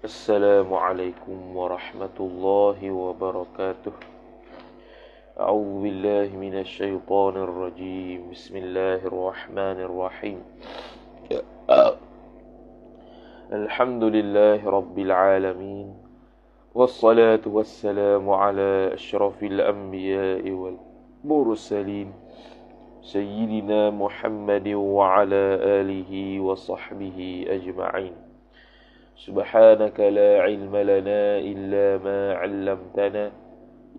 Assalamualaikum warahmatullahi wabarakatuh. A'udzu billahi minasy syaithanir rajim. Bismillahirrahmanirrahim. Alhamdulillahi rabbil alamin. Wassalatu wassalamu ala asyrafil anbiya'i wal mursalin. Sayyidina Muhammadin wa ala alihi wa sahbihi ajma'in. سبحانك لا علم لنا إلا ما علمتنا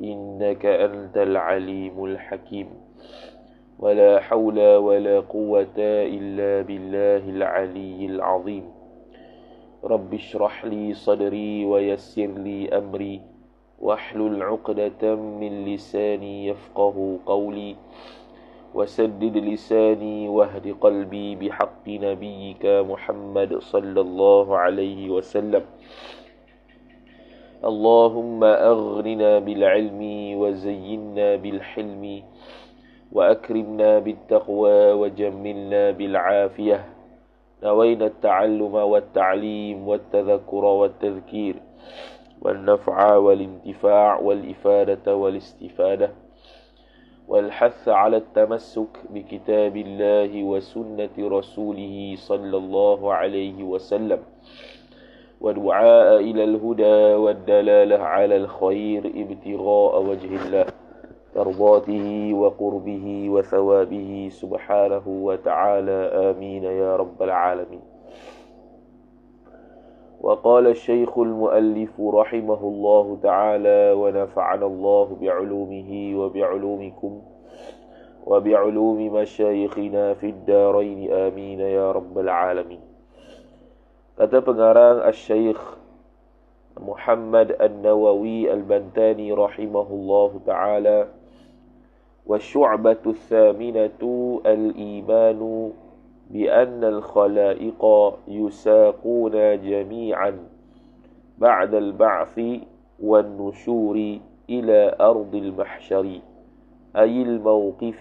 إنك أنت العليم الحكيم ولا حول ولا قوة إلا بالله العلي العظيم رب اشرح لي صدري ويسر لي أمري واحلل عقدة من لساني يفقه قولي وسدد لساني واهد قلبي بحق نبيك محمد صلى الله عليه وسلم اللهم أغننا بالعلم وزينا بالحلم وأكرمنا بالتقوى وجملنا بالعافية نوينا التعلم والتعليم والتذكر والتذكير والنفع والانتفاع والإفادة والاستفادة والحث على التمسك بكتاب الله وسنة رسوله صلى الله عليه وسلم والدعاء إلى الهدى والدلالة على الخير ابتغاء وجه الله ترضاته وقربه وثوابه سبحانه وتعالى آمين يا رب العالمين. وقال الشيخ المؤلف رحمه الله تعالى ونفعنا الله بعلومه وبعلومكم وبعلوم مشايخنا في الدارين آمين يا رب العالمين. Kata pengarang Al-Syeikh Muhammad An-Nawawi Al-Bantani rahimahullahu ta'ala, وَالشُّعْبَةُ الثَّامِنَةُ الْإِيمَانُ بأن الخلائق يساقون جميعا بعد البعث والنشور إلى أرض المحشر أي الموقف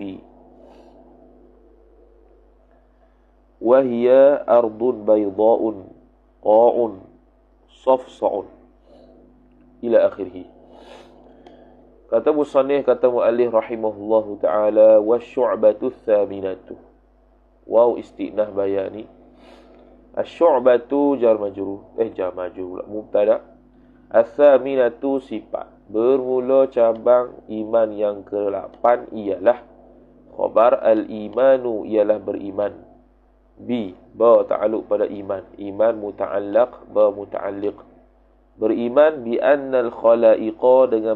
وهي أرض بيضاء قاع صفصع إلى آخره. Kata musannif, kata muallif rahimahullahu ta'ala, وَالشُّعْبَةُ الثَّامِنَةُ Waw istinah bayani. Asy-syu'batu jar majrur pula mubtada. Ats-tsaminatu sifat. Bermula cabang iman yang ke-8 ialah khabar al-imanu ialah beriman. Ba ta'alluq pada iman. Iman muta'allaq, ba muta'alliq. Beriman bi annal khalaiqa dengan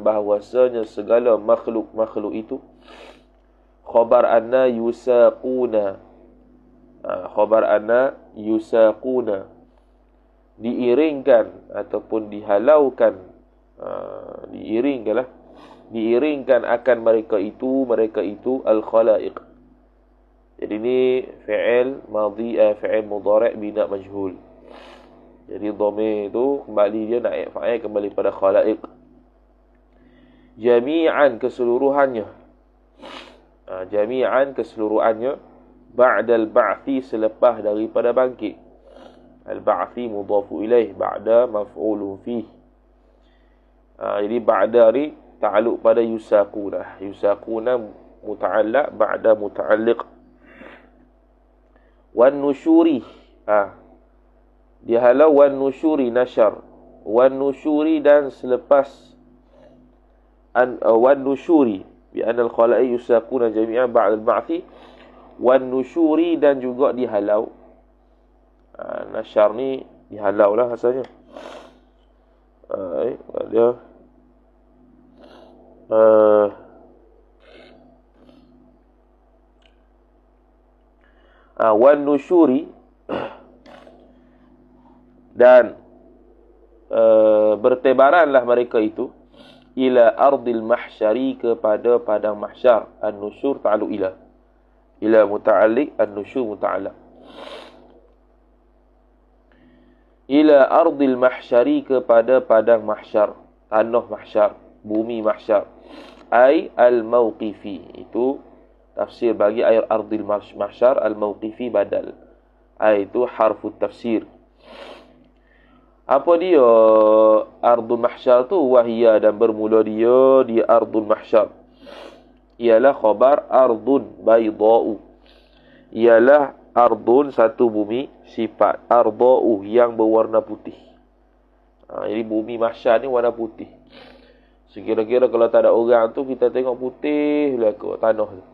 bahawasanya segala makhluk-makhluk itu khabar anna yusaquna diiringkan ataupun dihalaukan, diiringkan akan mereka itu al-khalaiq. Jadi ini fi'il madhi, fi'il mudhari' bina majhul. Jadi dhamir itu kembali dia naik fa'il kembali pada khalaiq. Jami'an keseluruhannya. Jami'an keseluruhannya ba'dal ba'thi selepas daripada bangkit. Al-ba'thi mudhafu ilaih ba'da maf'ulun fih. Jadi ba'da ni ta'alluq pada yusaquna. Yusaquna muta'allaq ba'da muta'alliq. Wan nusyuri. Dihalau wan nusyuri nasyar. Wan nusyuri dan selepas wan nusyuri bi anal khalaiq yusaquna jami'an ba'da al-ba'thi. Wan nusyuri dan juga dihalau. Nasyar ni dihalau lah rasanya. Dia wan nusyuri dan bertebaranlah mereka itu ila ardil mahsyari kepada padang mahsyar. An-nusyur ta'alluq ila muta'alliq, an-nusyur muta'allaq. Ila ardil mahsyari kepada padang mahsyar, tanah mahsyar, bumi mahsyar. Ai al-mawqifi, itu tafsir bagi air ardil mahsyar, al-mawqifi badal. Itu harfu tafsir. Apa dia ardul mahsyar tu? Wahia, dan bermula dia di ardul mahsyar. Ialah khabar ardun bayda'u. Ialah ardun, satu bumi, sifat arda'u yang berwarna putih. Jadi bumi mahsyar ni warna putih. Sekira-kira kalau tak ada orang tu, kita tengok putih lah ke tanah tu.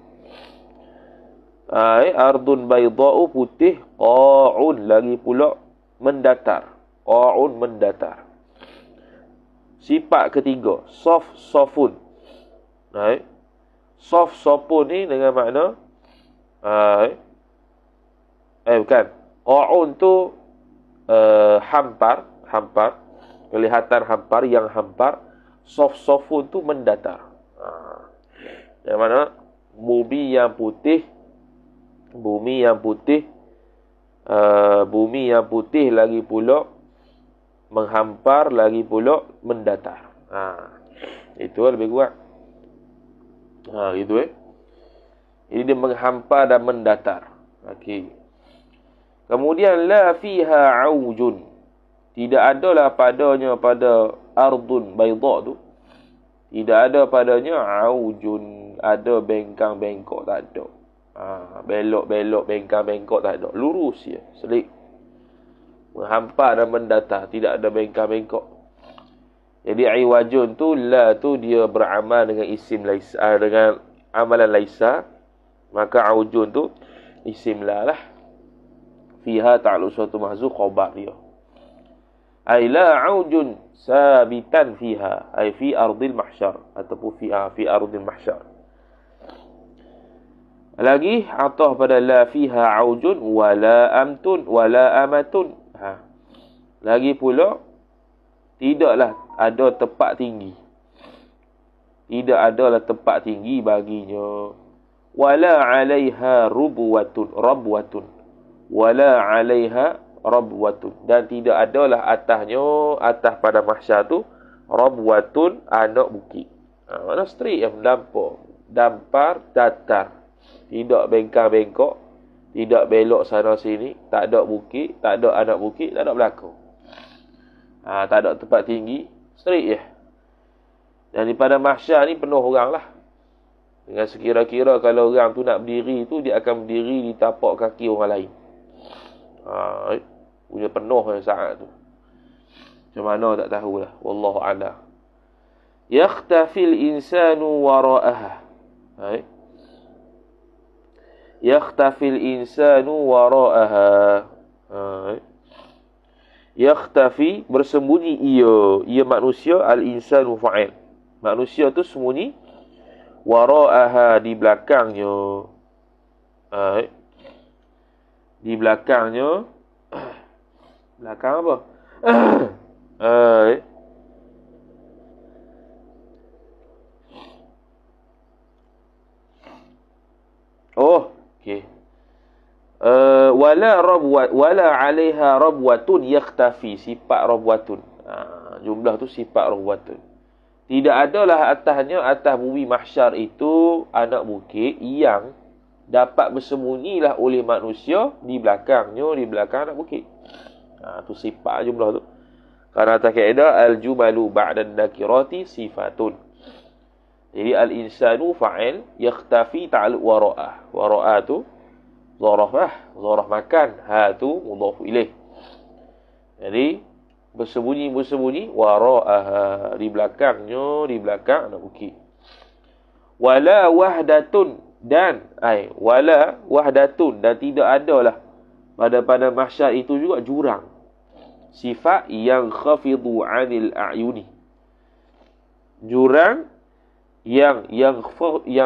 Ardun bayda'u, putih. Qa'un, lagi pula mendatar. Qa'un, mendatar. Sifat ketiga, sofun. Sofun ni dengan makna bukan. Qa'un tu hampar, kelihatan hampar, yang hampar. Sofun tu mendatar. Yang mana bumi yang putih, bumi yang putih lagi pula menghampar, lagi pula mendatar. Itu lebih kuat. Gitu Ini dia menghampar dan mendatar. Okey. Kemudian la fiha aujun. Tidak adalah padanya pada ardun bayda tu. Tidak ada padanya aujun, ada bengkang-bengkok, tak ada. Belok-belok, bengkang-bengkok, tak ada. Lurus je, selik. Menghampar dan mendatar, tidak ada bengkang-bengkok. Jadi iwajun tu, la tu dia beramal dengan isim laisa, dengan amalan laisa. Maka aujun tu isim la lah. Fiha ta'lu suatu mahzuf khabar dia. Ay la aujun sabitan fiha, ay fi ardil mahsyar, ataupun fi ardil mahsyar. Lagi atah pada la fiha aujun wala amtun wala amatun. Lagi pula tidaklah ada tempat tinggi. Tidak adalah tempat tinggi baginya. Wala 'alaiha rabwatun. Wala 'alaiha rabwatun, dan tidak adalah atasnya, atas pada mahsyar tu, rabwatun, anak bukit. Mana straight, yang dampar, datar. Tidak bengkak-bengkok, tidak belok sana sini, tak ada bukit, tak ada anak bukit, tak ada belakang. Tak ada tempat tinggi, straight je. Dan di pada mahsyar ni penuh orang lah. Dengan sekira-kira kalau orang tu nak berdiri tu, dia akan berdiri di tapak kaki orang lain. Punya penuh saat tu. Macam mana tak tahulah. Wallahu a'lam. Yakhtafil insanu wara'aha. Yakhtafil insanu wara'aha. Yakhtafi, bersembunyi ia manusia, al-insanu fa'il. Manusia tu sembunyi, wara'aha, di belakangnya. Di belakangnya. Belakang apa? Okey. Wala 'alaiha rabwatun yakhtafi, sifat rabwatun. Jumlah tu sifat rabwatun. Tidak adalah atasnya, atas bumi mahsyar itu, anak bukit yang dapat bersembunyilah oleh manusia di belakangnya, di belakang anak bukit. Tu sifat jumlah tu. Karena atas kaedah al-jumalu ba'da nakirati sifatun. Jadi al-insanu fa'il, yakhtafi ta'alluq wara'ah. Wara'ah tu zaraf makan, tu mudhaf ilaih. Jadi bersembunyi wara'ah, di belakangnya, di belakang anak bukit. Wala wahdatun, dan wala wahdatun, dan tidak adalah pada mahsyar itu juga jurang. Sifat yang khafidu 'anil a'yuni. Jurang yang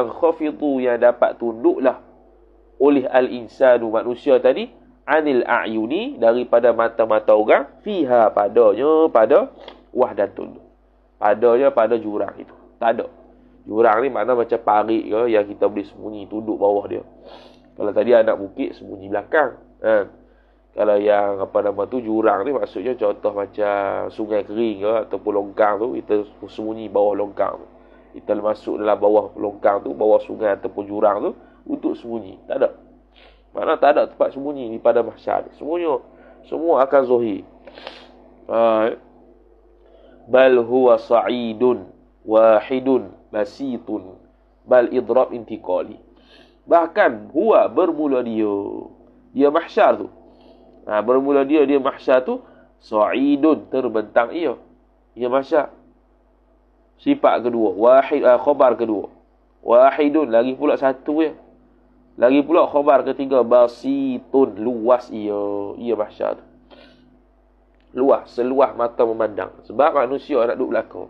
khafidu, yang dapat tunduklah oleh al-insanu, manusia tadi, 'anil a'yuni, daripada mata-mata orang, fiha, padanya, pada wahdatun, padanya, pada jurang itu. Tak ada. Jurang ni makna macam parit ke, yang kita boleh sembunyi, tunduk bawah dia. Kalau tadi anak bukit, sembunyi belakang. Kalau yang jurang ni maksudnya contoh macam sungai kering ke, ataupun longkang tu, kita sembunyi bawah longkang tu. Kita masuk dalam bawah longkang tu, bawah sungai ataupun jurang tu, untuk sembunyi. Tak ada. Mana tak ada tempat sembunyi di padang mahsyar. Semua akan zahir. Bal huwa sa'idun wahidun basitun bal idrab intiqali. Bahkan huwa bermula dia mahsyar tu. Bermula dia mahsyar tu sa'idun terbentang ia mahsyar. Sifat kedua, wahid, khabar kedua. Wahidun, lagi pula satu ya. Lagi pula khabar ketiga, basitun, luas ia mahsyar tu. Luas, seluas mata memandang. Sebab manusia nak duduk belakang.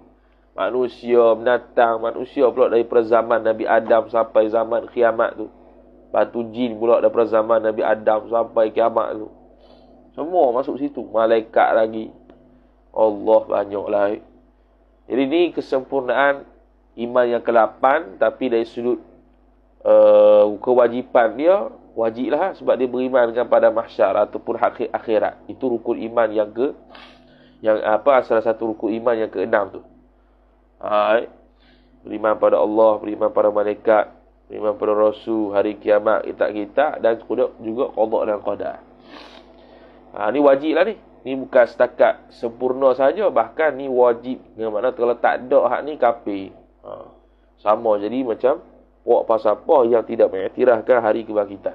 Manusia, binatang, manusia pula daripada zaman Nabi Adam sampai zaman kiamat tu. Lepas tu jin pula daripada zaman Nabi Adam sampai kiamat tu. Semua masuk situ. Malaikat lagi. Allah banyaklah. Jadi ni kesempurnaan iman yang ke-8. Tapi dari sudut kewajipan dia, wajiblah sebab dia beriman dengan pada mahsyar ataupun akhirat. Itu rukun iman salah satu rukun iman yang ke-6 tu. Beriman pada Allah, beriman pada malaikat, beriman pada Rasul, hari kiamat, kitab-kitab dan juga qada dan qadar. Ni wajib lah ni. Ni bukan setakat sempurna saja, bahkan ni wajib. Yang mana kalau tak ada hak ni kafir. Sama jadi macam wak pasapa yang tidak mengiktirafkan hari kebangkitan.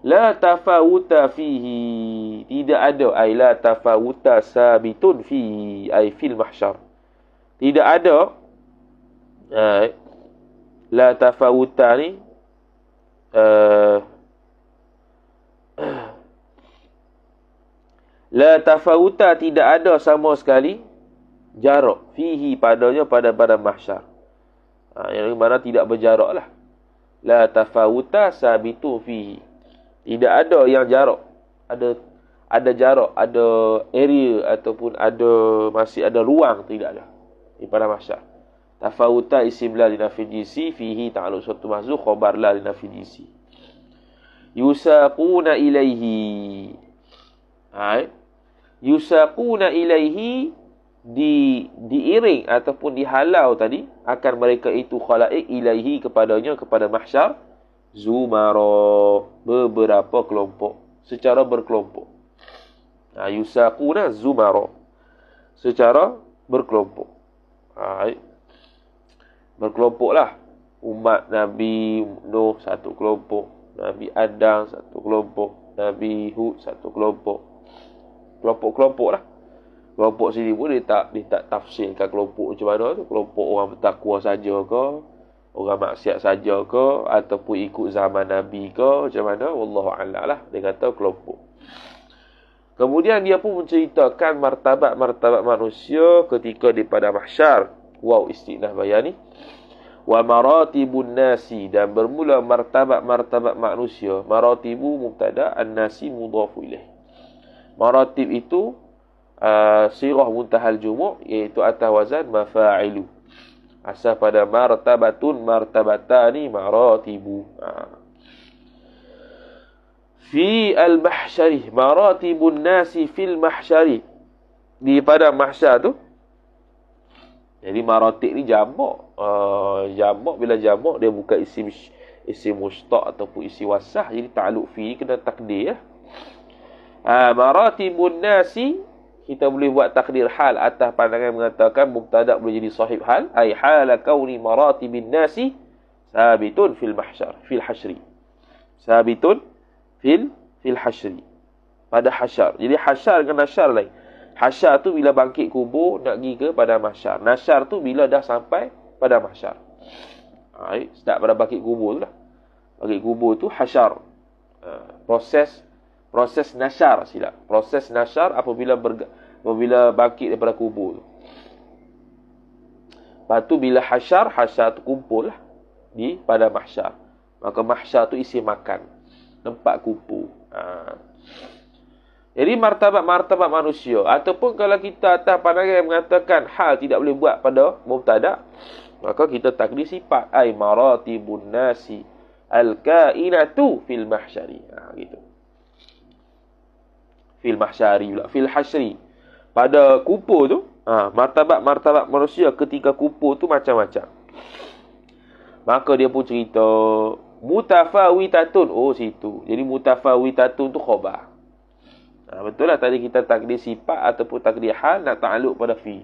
La tafawuta fihi, tidak ada, ay la tafawuta sabitun fihi, ay fil mahsyar. Tidak ada la tafawuta ni la tafawuta, tidak ada sama sekali jarak fihi padanya pada mahsyar. Yang mana tidak berjarak lah. La tafawuta sabitu fihi. Tidak ada yang jarak. Ada jarak, ada area ataupun masih ada ruang, tidak ada di pada mahsyar. Tafawuta isim la li nafi jinsi, fihi ta'alluq suatu mahzuf, khabar la li nafi jinsi. Yusaquna ilaihi. Yusaquna ilaihi, diiring ataupun dihalau tadi akan mereka itu khalaik ilaihi kepadanya, kepada mahsyar, zumara, beberapa kelompok, secara berkelompok. Yusaquna zumara, secara berkelompok. Berkelompoklah. Umat Nabi Nuh satu kelompok, Nabi Adam satu kelompok, Nabi Hud satu kelompok. Kelompok-kelompok lah. Kelompok sini pun dia tak tafsirkan kelompok macam mana tu. Kelompok orang bertakwa saja ke, orang maksiat saja ke, ataupun ikut zaman Nabi ke, macam mana, wallahu a'lam lah. Dia kata kelompok. Kemudian dia pun menceritakan martabat-martabat manusia ketika di pada mahsyar. Wow, istinah bayani. Wa maratibun nasi, dan bermula martabat-martabat manusia. Maratibu mubtada, an-nasi mudhafu ilaih. Maratib itu sirah muntahal jumu', iaitu atas wazan mafa'ilu. Asal pada martabatun, martabatani, maratibu. Fi al-mahsyari, maratibun nasi fil mahsyari, di pada mahsyar tu. Jadi maratib ni jamak. Jamak, bila jamak dia bukan isim mustaq ataupun isim wasah. Jadi ta'alluq fi kena takdir. Maratibun nasi, kita boleh buat takdir hal atas pandangan mengatakan mubtada boleh jadi sahib hal, ay hala kauni maratibin nasi sabitun fil mahsyar, fil hasyri. Sabitun fil hasyri, pada hasyar. Jadi hasyar dengan nasyar lain. Hasyar tu bila bangkit kubur nak pergi ke pada mahsyar. Nasyar tu bila dah sampai pada mahsyar. Start pada bangkit kubur tu lah. Bangkit kubur tu hasyar. Proses nasyar, silap. Proses nasyar apabila bangkit daripada kubur. Lepas tu bila hasyar tu kumpul lah pada mahsyar. Maka mahsyar tu isi makan, tempat kumpul. Jadi martabat-martabat manusia. Ataupun kalau kita atas pandangan yang mengatakan hal tidak boleh buat pada mubtada', maka kita takdir sifat. Ay maratibun nasi al-kainatu fil mahsyari. Gitu. Fil mahsyari pula, fil hasyri. Pada kumpul tu, martabat-martabat manusia ketika kumpul tu macam-macam. Maka dia pun cerita, Mutafawitatun. Oh, situ. Jadi mutafawitatun tu khabar. Betul lah tadi kita takdir sifat ataupun takdir hal nak ta'aluk pada fi.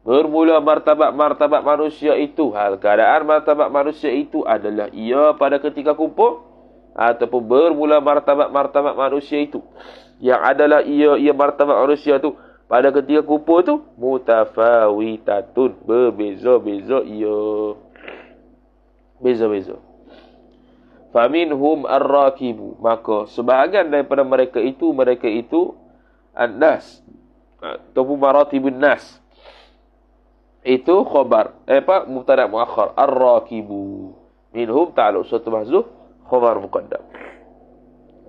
Bermula martabat-martabat manusia itu. Hal keadaan martabat manusia itu adalah ia pada ketika kumpul. Ataupun bermula martabat-martabat manusia itu. Yang adalah ia martabat manusia tu. Pada ketika kumpul tu. Mutafawitatun. Berbeza-beza ia. Beza-beza. Faminhum ar-rakibu. Maka sebahagian daripada mereka itu an-nas. Ataupun maratibun nas. Itu khabar. Mubtada muakhar. Ar-rakibu. Minhum ta'aluk suatu mahzuh. Khabar muqaddam.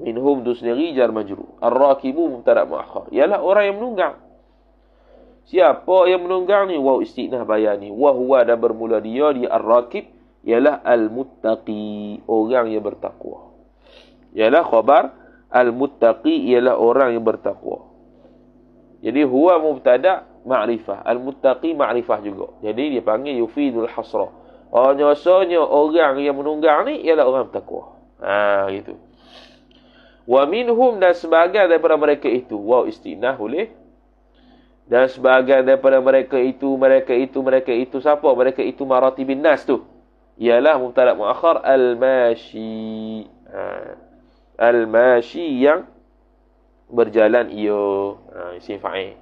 Minhum tu sendiri jar majrur. Ar-rakibu mubtada muakhar. Ialah orang yang menunggang. Siapa yang menunggang ni? Waw istinah bayani. Wa huwa dan bermula dia ar-rakib. Ialah al-muttaqi. Orang yang bertakwa. Ialah khabar. Al-muttaqi ialah orang yang bertakwa. Jadi huwa mubtada ma'rifah. Al-muttaqi ma'rifah juga. Jadi dia panggil yufidul hasrah. Nyosanya orang yang menunggang ni ialah orang bertakwa. Gitu. Wa minhum dan sebahagian daripada mereka itu. Waw istinah boleh. Dan sebahagian daripada mereka itu siapa? Mereka itu maratibin nas tu. Ialah mubtada muakhar al-mashi. Al-mashi yang berjalan ia. Isim fa'il.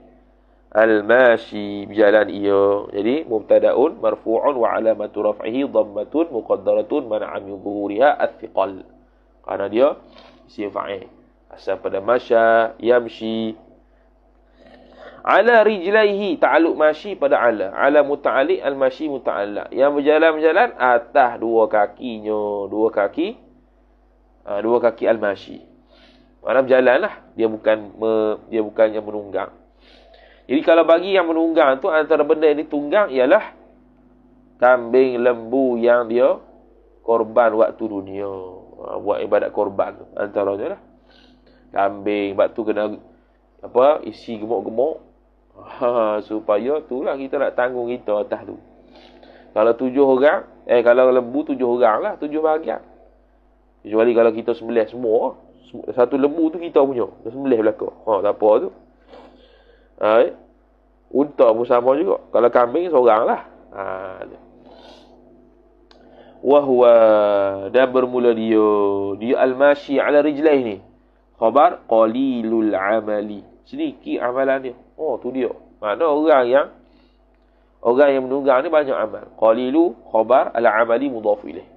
Al-mashi berjalan ia. Jadi mubtada'un marfu'un wa alamatu raf'ihi dhammatun muqaddaratun man'a min dhuhuriha at-thiqal. Karena dia isim fa'il. Asal pada masya, yamshi. Ala rijlaihi, ta'aluk mashi pada ala. Ala muta'alliq, al-mashi muta'allaq. Yang berjalan-berjalan atas dua kakinya. Dua kaki al-mashi. Maksudnya berjalan lah. Dia bukan yang menunggang. Jadi kalau bagi yang menunggang tu, antara benda yang ditunggang ialah kambing, lembu yang dia korban waktu dunia. Buat ibadat korban tu. Antaranya lah. Kambing, waktu kena isi gemuk-gemuk. Supaya tu lah kita nak tanggung kita atas tu. Kalau 7 orang, kalau lembu 7 orang lah, 7 bahagian. Kecuali kalau kita sembelih semua, satu lembu tu kita punya. Kita sembelih belakang. Tak apa tu. Unta pun sama juga. Kalau kambing seorang lah. Wahuwa dan bermula dia al-mashi ala rijlaih ni. Khabar qalilul amali. Sedikit amalan dia. Tu dia. Mana orang yang menunggang ni banyak amal. Qalilu khabar al-amali mudhaf ilaih.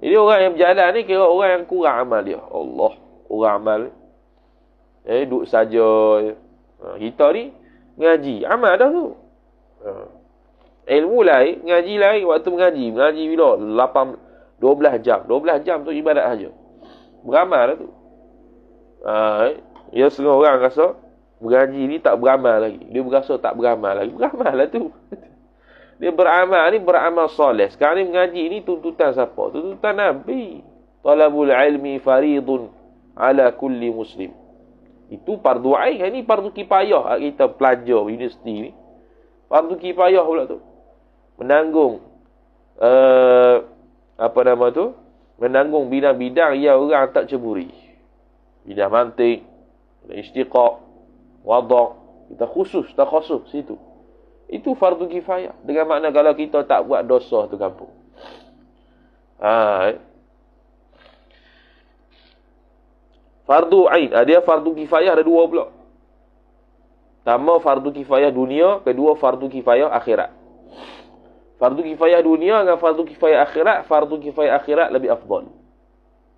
Jadi orang yang berjalan ni kira orang yang kurang amal dia. Allah, kurang amal. Duduk saja. Kita ni ngaji, amal dah tu. Ilmu lain, ngaji lain. Waktu mengaji bila 12 jam. 12 jam tu ibadat saja. Beramal dah tu. Ya setengah orang rasa mengaji ni tak beramal lagi. Dia berasa tak beramal lagi. Beramal lah tu. Dia beramal ni beramal soleh. Sekarang ni mengaji ni tuntutan siapa? Tuntutan Nabi. Talabul ilmi faridun ala kulli muslim. Itu fardu ain. Ini fardu kifayah kita pelajar universiti ni. Fardu kifayah pula tu. Menanggung menanggung bidang-bidang yang orang tak ceburi. Bidang mantik, istiqaq, wada', kita khusus, tak khusus situ. Itu fardu kifayah. Dengan makna kalau kita tak buat dosa tu kampung. Fardu ain. Dia fardu kifayah ada dua pula. Pertama fardu kifayah dunia, kedua fardu kifayah akhirat. Fardu kifayah dunia dengan fardu kifayah akhirat, fardu kifayah akhirat lebih afdal.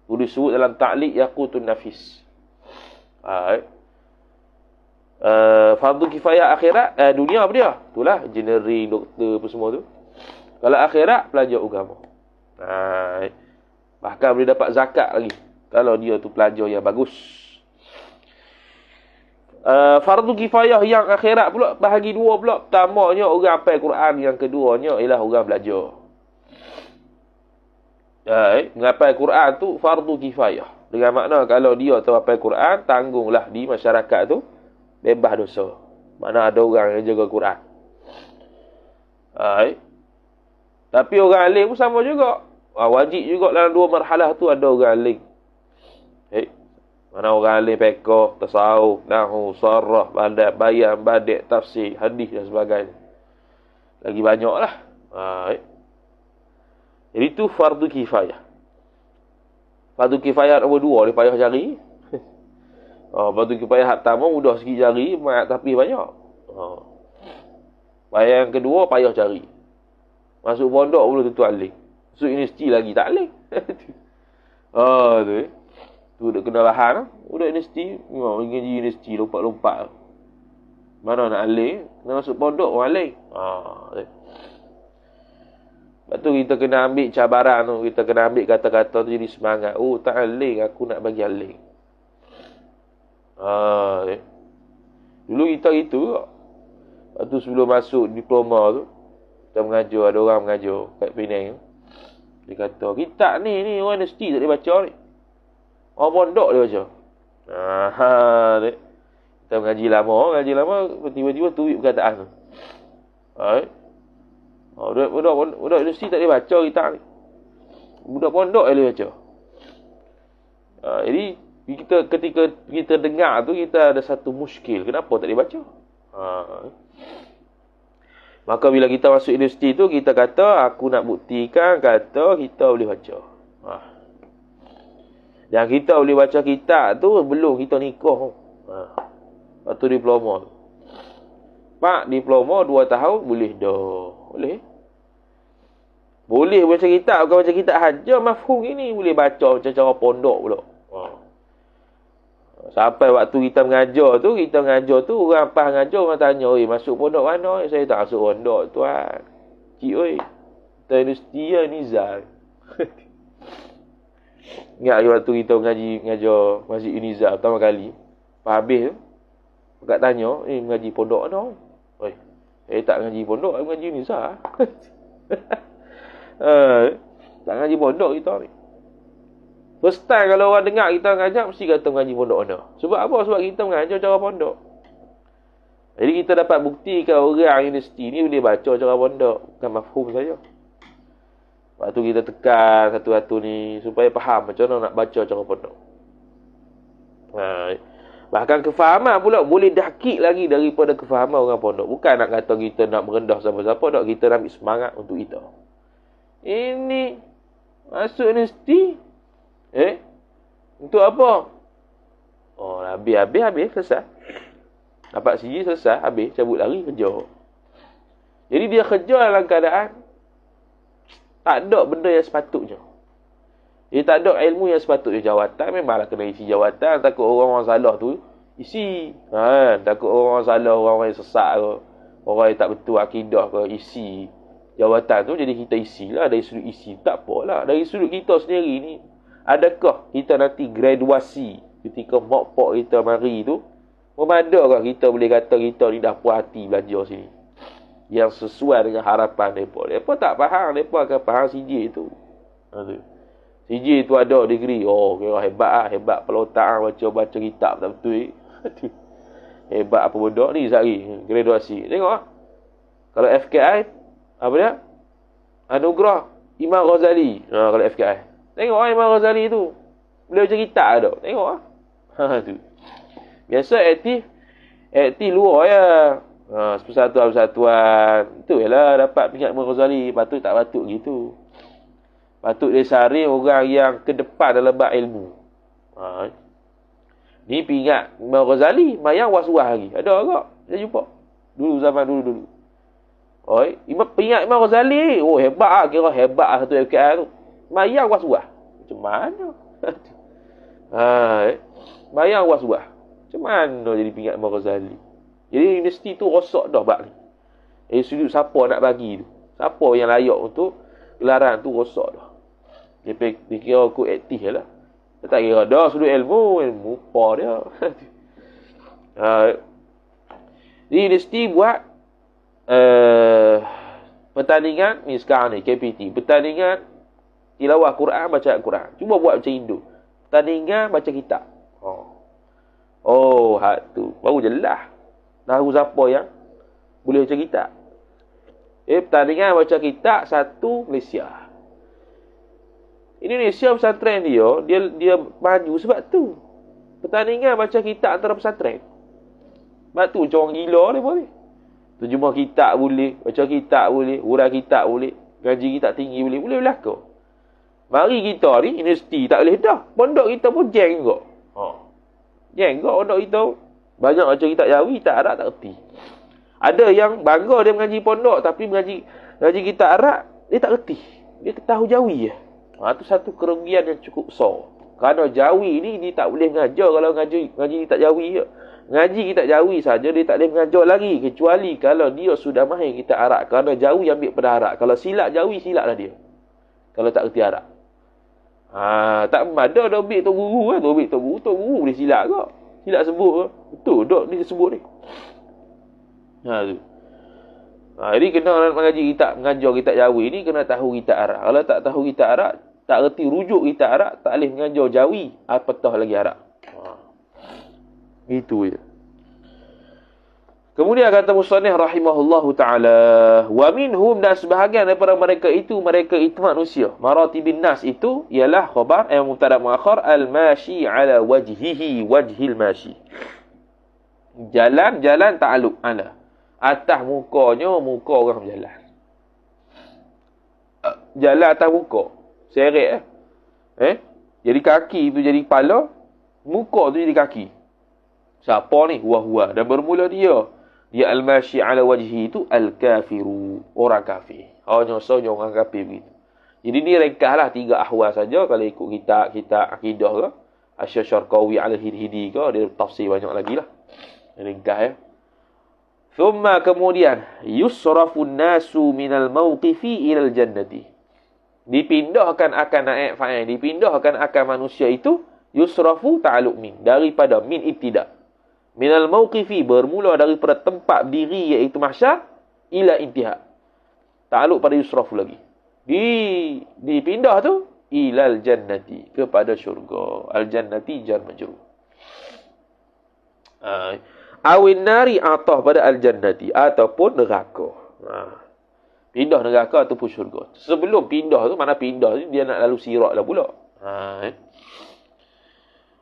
Itu disebut dalam ta'liq yaqutun nafis. Fardu kifayah akhirat dunia apa dia? Itulah engineering, doktor apa semua tu. Kalau akhirat pelajar agama. Bahkan boleh dapat zakat lagi kalau dia tu pelajar yang bagus. Fardu kifayah yang akhirat pula bahagi dua pula. Pertamanya orang hafal Quran, yang keduanya ialah orang belajar. Menghafal Quran tu fardu kifayah. Dengan makna kalau dia tu hafal Quran, tanggunglah di masyarakat tu bebas dosa. Mana ada orang yang jaga Quran. Tapi orang alim pun sama juga. Wajib juga dalam dua marhalah tu ada orang alim. Mana orang alim fiqh, tasawuf, nahwu, sarah, bayan, badik, tafsir, hadis dan sebagainya. Lagi banyaklah. Jadi tu fardu kifayah. Fardu kifayah nombor 2 dia payah cari. Fardu kifayah hak pertama mudah sikit cari, tapi banyak. Yang kedua payah cari. Masuk pondok belum tentu alim. Masuk universiti lagi tak alim. Tu dah kena bahan. Budak universiti, ngaji universiti lompat-lompat. Mana nak alim? Kena masuk pondok orang alim. Lepas tu kita kena ambil cabaran tu. Kita kena ambil kata-kata tu jadi semangat. Tak alim, aku nak bagi alim. Dulu kita gitu. Lepas tu sebelum masuk diploma tu, kita mengajar, ada orang mengajar kat Penang. Dia kata, kitab ni orang universiti tak boleh baca ni. Orang pondok dia baca. Kita mengaji lama, tiba-tiba tuik perkataan tu. Budak universiti tak boleh baca kitab ni. Budak pondok dia boleh baca. Jadi, ketika kita dengar tu, kita ada satu muskil. Kenapa tak boleh baca? Maka bila kita masuk universiti tu, kita kata, aku nak buktikan kata kita boleh baca. Yang kita boleh baca kitab tu, belum kita nikah. Lepas tu diploma. Pak, diploma 2 tahun, boleh dah. Boleh. Boleh baca kitab, bukan baca kitab haja, mafhum ini. Boleh baca macam cara pondok pula. Sampai waktu kita mengajar tu, orang pas mengajar, orang tanya, masuk pondok mana? Saya tak masuk pondok, tuan. Cik, kita universiti ya, Nizar. Ingat waktu kita mengajar Masjid Unizar pertama kali. Pas habis tu, Kakak tanya, mengaji pondok mana? Saya tak mengaji pondok, saya mengaji Unizar. Tak mengaji pondok kita ni. First time kalau orang dengar kita mengajar, mesti kata mengaji pondok mana. Sebab apa? Sebab kita mengajar cara pondok. Jadi kita dapat buktikan orang universiti ni boleh baca cara pondok. Bukan mafhum saja. Waktu kita tekan satu-satu ni supaya faham macam mana nak baca cara pondok. Bahkan kefahaman pula boleh dakik lagi daripada kefahaman orang pondok. Bukan nak kata kita nak merendah siapa-siapa, tak. Kita nak ambil semangat untuk kita. Ini masuk universiti. Untuk apa? Habis, selesai. Dapat CG, selesai, habis, cabut lari, kerja. Jadi dia kerja dalam keadaan tak ada benda yang sepatutnya. Dia tak ada ilmu yang sepatutnya. Jawatan memanglah kena isi jawatan. Takut orang-orang salah tu isi. Takut orang-orang salah, orang-orang yang sesat ke, orang yang tak betul akidah ke, isi jawatan tu. Jadi kita isilah dari sudut isi. Tak apalah. Dari sudut kita sendiri ni, adakah kita nanti graduasi ketika mak pak kita mari tu, memadakah kita boleh kata kita ni dah puas hati belajar sini yang sesuai dengan harapan mereka. Mereka tak faham, mereka akan faham CJ tu. CJ tu ada degree. Kira hebat pelotak baca kitab tak betul. Hebat apa bodoh ni sehari graduasi. Tengok kalau FKI apa dia? Anugerah Imam Ghazali. Kalau FKI. Tengok Imam Ghazali tu. Boleh baca kitab ada. Tengok tu. Biasa aktif luar ya. Persatuan-persatuan. Itu ialah dapat pingat Imam Ghazali. Patut tak patut gitu. Patut dia saring orang yang ke depan dalam bab ilmu. Ni pingat Imam Ghazali. Mayang was-was lagi. Ada agak? Saya jumpa. Dulu zaman dulu. Pingat Imam Ghazali. Hebat. Kira hebat satu FKI tu. Mayang was-was. Macam mana? Mayang was-was. Macam mana jadi pingat Imam Ghazali? Jadi universiti tu rosak dah bab ni. Sudut siapa nak bagi tu. Siapa yang layak untuk gelaran tu rosak dah. Dia kira aku aktif je lah. Dia tak kira dah sudut ilmu apa dia. Jadi universiti buat pertandingan ni sekarang ni KPT. Pertandingan tilawah Quran, baca Quran. Cuba buat macam Indo. Pertandingan baca kitab. Hak tu. Baru jelas. Tahu siapa yang boleh baca kitab. Pertandingan baca kitab satu Malaysia. Indonesia pesantren dia maju sebab tu. Pertandingan baca kitab antara pesantren. Sebab tu macam orang gila ni boleh. Terjemah kitab boleh, baca kitab boleh, huraian kitab boleh, gaji kitab tinggi boleh berlaku. Mari kita ni universiti tak boleh dah. Pondok kita pun jeng juga. Jeng juga pondok kita. Banyak baca kitab Jawi, tak Arab tak erti. Ada yang bangga dia mengaji pondok tapi mengaji kitab Arab dia tak erti. Dia tahu Jawi je. Itu satu kerugian yang cukup besar. Kerana Jawi ni dia tak boleh mengajar kalau ngaji kitab Jawi je. Ngaji kitab Jawi saja dia tak boleh mengajar lagi kecuali kalau dia sudah mahir kitab Arab. Kerana Jawi ambil pada Arab. Kalau silap Jawi silaplah dia. Kalau tak erti Arab. Tak ada ambil tok guru kan. Tok guru boleh silap ke? Silap sebut ke? Betul dok ni sebut ni. Tu. Jadi kena mengajar kitab Jawi ni kena tahu kitab Arab. Kalau tak tahu kitab Arab, tak erti rujuk kitab Arab, tak boleh mengajar Jawi, apatah lagi Arab. Itu je. Kemudian kata musannif rahimahullahu taala, wa minhum, dan sebahagian daripada mereka itu manusia. Maratibin nas itu ialah khabar mubtada muakhar al-mashi ala wajhil mashi. Jalan ta'alluq ala. Atas mukanya muka orang berjalan. Jalan atas muka. Seret jadi kaki tu jadi kepala, muka tu jadi kaki. Siapa ni? Huwa. Dan bermula dia al-mashi ala wajhi itu al-kafiru, orang kafir. Hanya orang kafir begitu. Jadi ni ringkaslah 3 ahwal saja kalau ikut kitab akidah ke, Asy-Syarqawi al-Hidi ke, dia tafsir banyak lagi lah. Ringkas Thumma kemudian yusrafun nasu minal mawqifi ilal jannati. Dipindahkan akan naik fa'il, dipindahkan akan manusia itu yusrafu ta'alluq min, daripada min ibtida. Minal mawqifi bermula daripada tempat diri iaitu mahsyar ila intiha. Ta'alluq pada yusrafu lagi. Dipindah tu ilal jannati, kepada syurga. Al jannati jar majrur. Awin nari atah pada al-jannati, ataupun neraka. Pindah neraka ataupun syurga. Sebelum pindah tu, mana pindah tu, dia nak lalu sirat lah pula.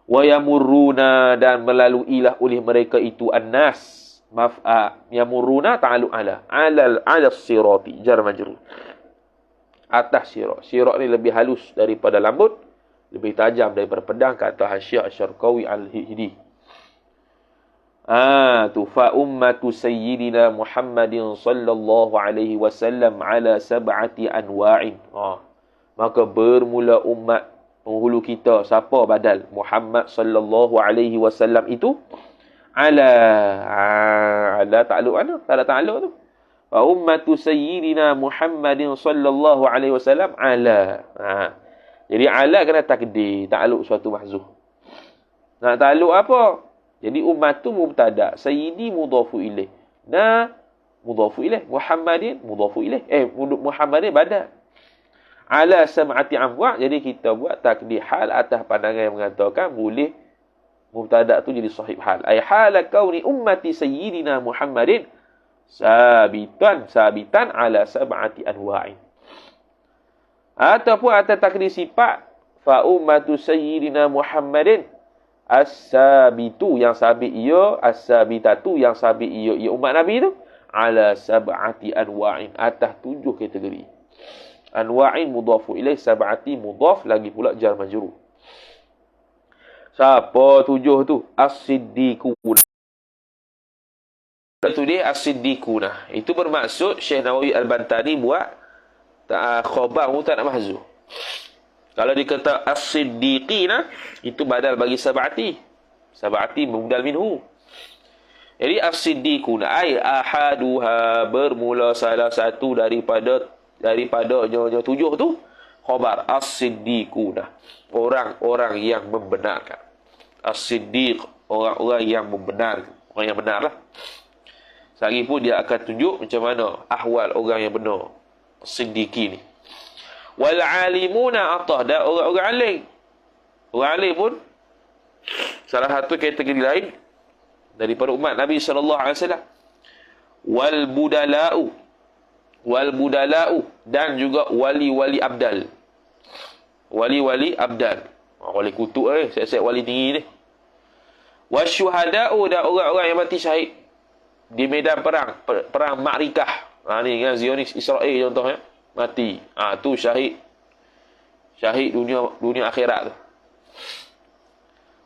Wa yamurruna, dan melaluilah oleh mereka itu annas. Yamurruna ta'alluq ala sirati, jar majrur. Atas sirat. Sirat ni lebih halus daripada lambut, lebih tajam daripada pedang, kata Hasyiah Asy-Syarqawi al-Hidi. Fa ummatu sayyidina Muhammadin sallallahu alaihi wasallam ala sab'ati anwa'in. Maka bermula umat penghulu kita, siapa badal? Muhammad sallallahu alaihi wasallam itu ala ta'alluq ana, tak ada ta'alluq tu. Fa ummatu sayyidina Muhammadin sallallahu alaihi wasallam ala. Jadi ala kena takdir, ta'alluq suatu mahzuf. Nak ta'alluq apa? Jadi umat tu mubtada, sayyidi mudhafu ilaih. Mudhafu ilaih, Muhammadin mudhafu ilaih. Muhammadin badal. Ala sab'ati anwa', jadi kita buat takdir hal atas pandangan yang mengatakan boleh mubtada tu jadi sahib hal. Ai hala kauni ummati sayyidina Muhammadin sabitan ala sab'ati anwa'in. Ataupun atas takdir sifat fa ummatu sayyidina Muhammadin as-sabitu, yang sabit ia, as-sabitatu, yang sabit ia umat Nabi tu ala sab'ati anwa'in, atas 7 kategori. Anwa'in mudhafu ilaih, sab'ati mudhaf, lagi pula jar majrur. Siapa 7 tu? As-siddiqun. Itu dia as-siddiquna. Itu bermaksud Syekh Nawawi Al-Bantani buat khabar mutan mahzuf. Kalau dikata as-siddiqina, itu badal bagi sab'ati. Sab'ati mubdal minhu. Jadi as-siddiquna ay ahaduha, bermula salah satu daripada 7 tu, khabar as-siddiquna, orang-orang yang membenarkan. As-siddiq, orang-orang yang membenarkan, orang yang benar lah. Sehari pun dia akan tunjuk macam mana ahwal orang yang benar, as-siddiqi ni. Wal alimuna atah, dan orang-orang alim. Orang alim pun salah satu kategori lain daripada umat Nabi sallallahu alaihi wasallam. Wal budala'u, dan juga wali-wali abdal. Wali-wali abdan. Wali kutuk set-set wali tinggi ni. Wasyuhada'u, dan orang-orang yang mati syahid di medan perang, perang Ma'rikah. Ni kan Zionis Israel contohnya, mati. Tu syahid. Syahid dunia akhirat tu.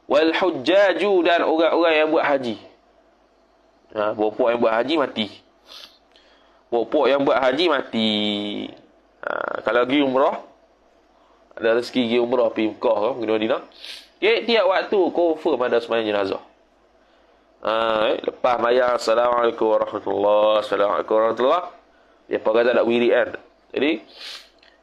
Wal hujjaju, dan orang-orang yang buat haji. Bapak yang buat haji mati. Bapak yang buat haji mati. Kalau pergi umrah, ada rezeki pergi umrah, pergi Mekah ke, pergi Madinah, tiap waktu confirm ada sembahyang jenazah. Lepas mayang, Assalamualaikum warahmatullahi, Assalamualaikum warahmatullahi, mereka kata tak wirid kan. Jadi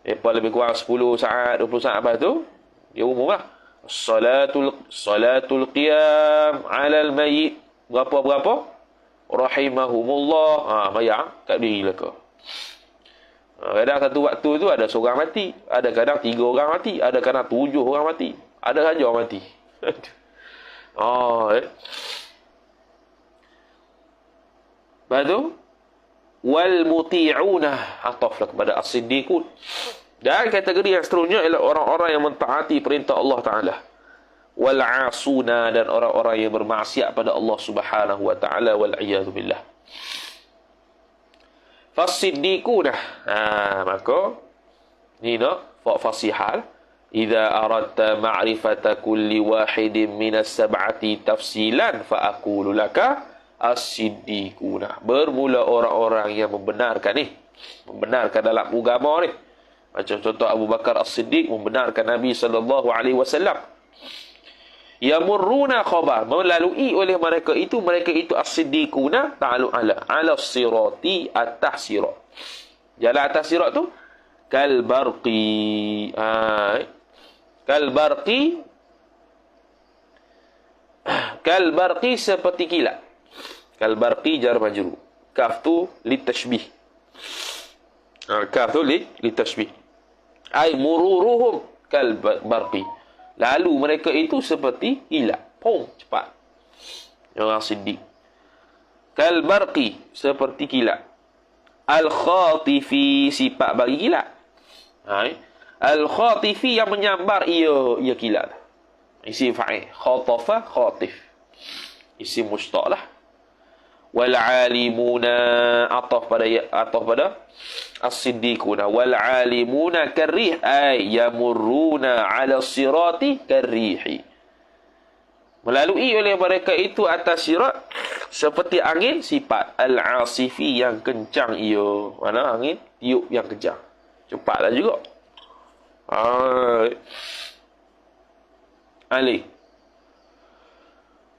mereka lebih kurang 10 saat, 20 saat lepas tu, dia umum lah. Salatul qiyam alal mayyit, berapa rahimahumullah. Mayang kat diri leka. Kadang satu waktu tu ada seorang mati, ada kadang 3 orang mati, ada kadang 7 orang mati, ada saja orang mati. Lepas tu wal muti'una, ataflah kepada as-siddiqun. Dan kategori yang seterusnya ialah orang-orang yang mentaati perintah Allah Ta'ala. Wal asuna, dan orang-orang yang bermaksiat pada Allah Subhanahu wa Ta'ala, wal iyadu billah. Fasiddiquna, maka ni fasihal. Idza aradta ma'rifata kulli wahidin minas sab'ati tafsilan fa aqulu laka as-siddiquna. Bermula orang-orang yang membenarkan dalam agama ni. Macam contoh Abu Bakar As-Siddiq membenarkan Nabi sallallahu alaihi wasallam. Yamurruna khabar, melalui oleh mereka itu as-siddiquna ta'alu ala sirati, atas sirat. Jalan atas sirat tu kal barqi, kal barqi seperti kilat. Kal barqi jar majrur, kaf tu litashbih. Kaf tu litashbih. Ai mururuhum kal barqi, lalu mereka itu seperti kilat, cepat. Orang siddiq. Kal barqi, seperti kilat. Al khatifi, sifat bagi kilat. Al khatifi, yang menyambar ia kilat. Isim fa'il, khatafa khatif, isim mustaq lah. Wal alimuna, ataf pada as-siddiquna. Wal alimuna karrih, ay yamurruna ala sirati karrihi, melalui oleh mereka itu atas sirat seperti angin, sifat al-asifi, yang kencang ia. Mana angin tiup yang kencang, cepatlah juga. Ali.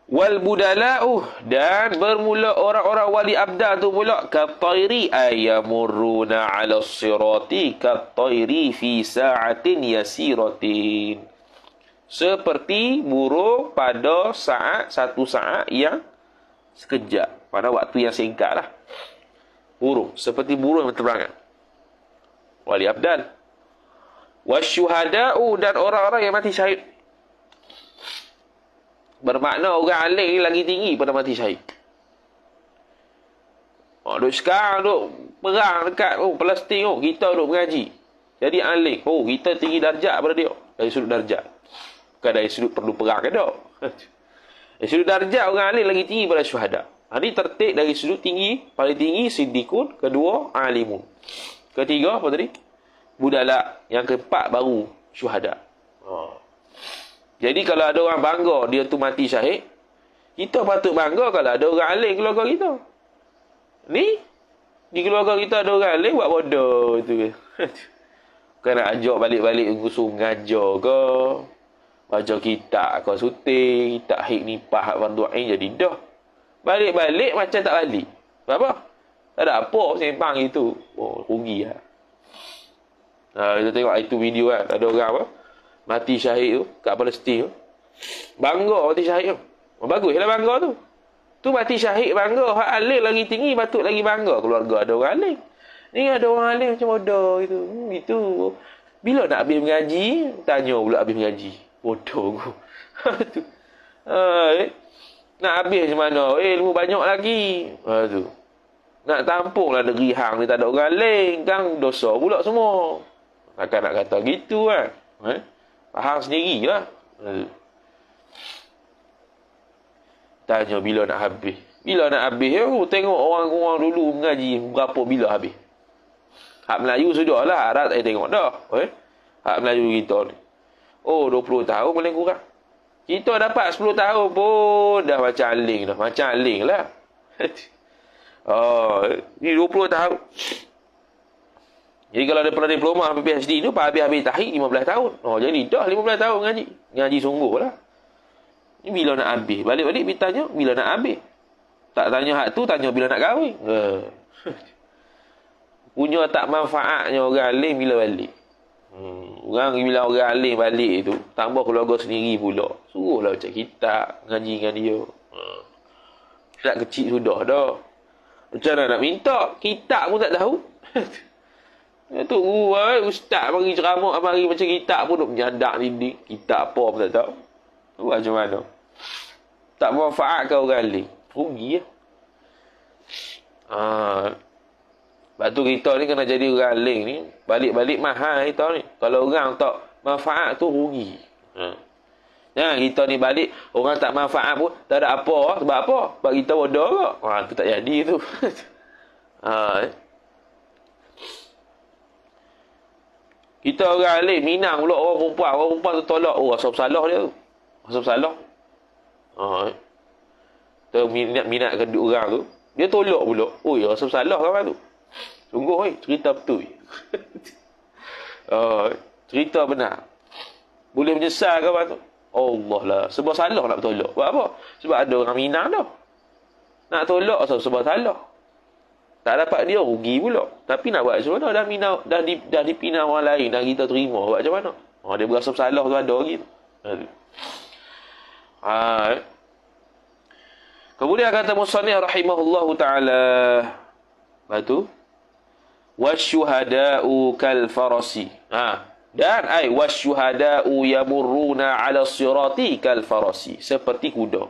Wal budala'u, dan bermula orang-orang wali abdal tu pula katairi, ayamurruna ala sirati katairi fi sa'atin yasiratin, seperti burung pada satu saat yang sekejap, pada waktu yang singkat lah. Burung, seperti burung yang berterbangan. Wali abdal. Wasyuhada'u, dan orang-orang yang mati syahid. Bermakna orang alim ni lagi tinggi pada mati syahid. Duk sekarang duk perang dekat Palestin, kita duk mengaji. Jadi alim, kita tinggi darjat pada dia. Dari sudut darjat. Bukan dari sudut perlu perang ke tak. Dari sudut darjat orang alim lagi tinggi pada syuhada. Ini tertib dari sudut tinggi, paling tinggi siddiqun, kedua alimun, ketiga apa tadi? Budala, yang keempat baru syuhada. Jadi kalau ada orang bangga dia tu mati syahid, kita patut bangga kalau ada orang alim keluarga kita. Ni di keluarga kita ada orang alim buat bodoh tu. Bukan nak ajak balik-balik suruh ngajar ke, baca kitab ke, syuting kitab hiknipah fardu ain, jadi dah. Balik-balik macam tak balik. Apa? Tak ada apa sembang itu. Rugi lah. Kita tengok itu video kan, ada orang apa? Mati syahid tu kat Palestin tu. Bangga mati syahid tu. Baguslah bangga tu. Tu mati syahid bangga. Hak alim lagi tinggi, patut lagi bangga. Keluarga ada orang alim. Ni ada orang alim macam bodoh gitu. Itu. Bila nak habis mengaji, tanya pula habis mengaji. Bodoh aku. Tu. Nak habis macam mana? Ilmu banyak lagi. Tu. Nak tampunglah negeri hang ni tak ada orang alim. Kan dosa pula semua. Takkan nak kata gitu kan. Faham sendirilah. Tanya bila nak habis. Bila nak habis, tengok orang-orang dulu mengaji berapa bila habis. Hak Melayu sudah lah, Arab tak tengok dah. Hak Melayu kita ni. 20 tahun paling kurang. Kita dapat 10 tahun pun dah macam aling dah. Macam aling lah. Ni 20 tahun. Jadi kalau daripada diploma sampai PhD tu, habis-habis tahik 15 tahun. Jadi dah 15 tahun ngaji. Ngaji sungguh lah. Ni bila nak habis? Balik-balik bertanya, bila nak habis? Tak tanya hak tu, tanya bila nak kahwin. Punya tak manfaatnya orang alim bila balik. Bila orang alim balik tu, tambah keluarga sendiri pula. Suruhlah baca kitab, ngaji dengan dia. Tak kecil sudah dah. Macam mana nak minta? Kitab pun tak tahu. Tu guru, ustaz bagi ceramah, bagi macam kitab pun duk menjadak dinding. Kitab apa pun tak tahu. Tu macam mana? Tak manfaat ke orang alim. Rugi ya. Sebab tu kita ni kena jadi orang alim ni. Balik-balik mahal kita ni. Kalau orang tak manfaat tu rugi. Jangan kita ni balik, orang tak manfaat pun, tak ada apa. Sebab apa? Sebab kita bodoh ke? Tu tak jadi tu. Kita orang alim, minang pula orang perempuan. Orang perempuan tu tolak. Asal salah dia tu. Asal salah. Tu minat kedua orang tu. Dia tolak pula. Asal salah kawan tu. Sungguh cerita betul. Cerita benar. Boleh menyesal kawan tu. Allah lah. Sebab salah nak bertolak. Sebab apa? Sebab ada orang minang dah. Nak tolak sebab salah. Tak dapat dia rugi pula. Tapi nak buat macam mana? Dah dipinang orang lain. Dah kita terima. Buat macam mana? Dia berasa salah tu ada lagi. Kemudian kata musannif rahimahullahu ta'ala. Lepas tu. Wasyuhada'u kal farasi. Dan wasyuhada'u yamurruna ala sirati kal farasi. Seperti kuda.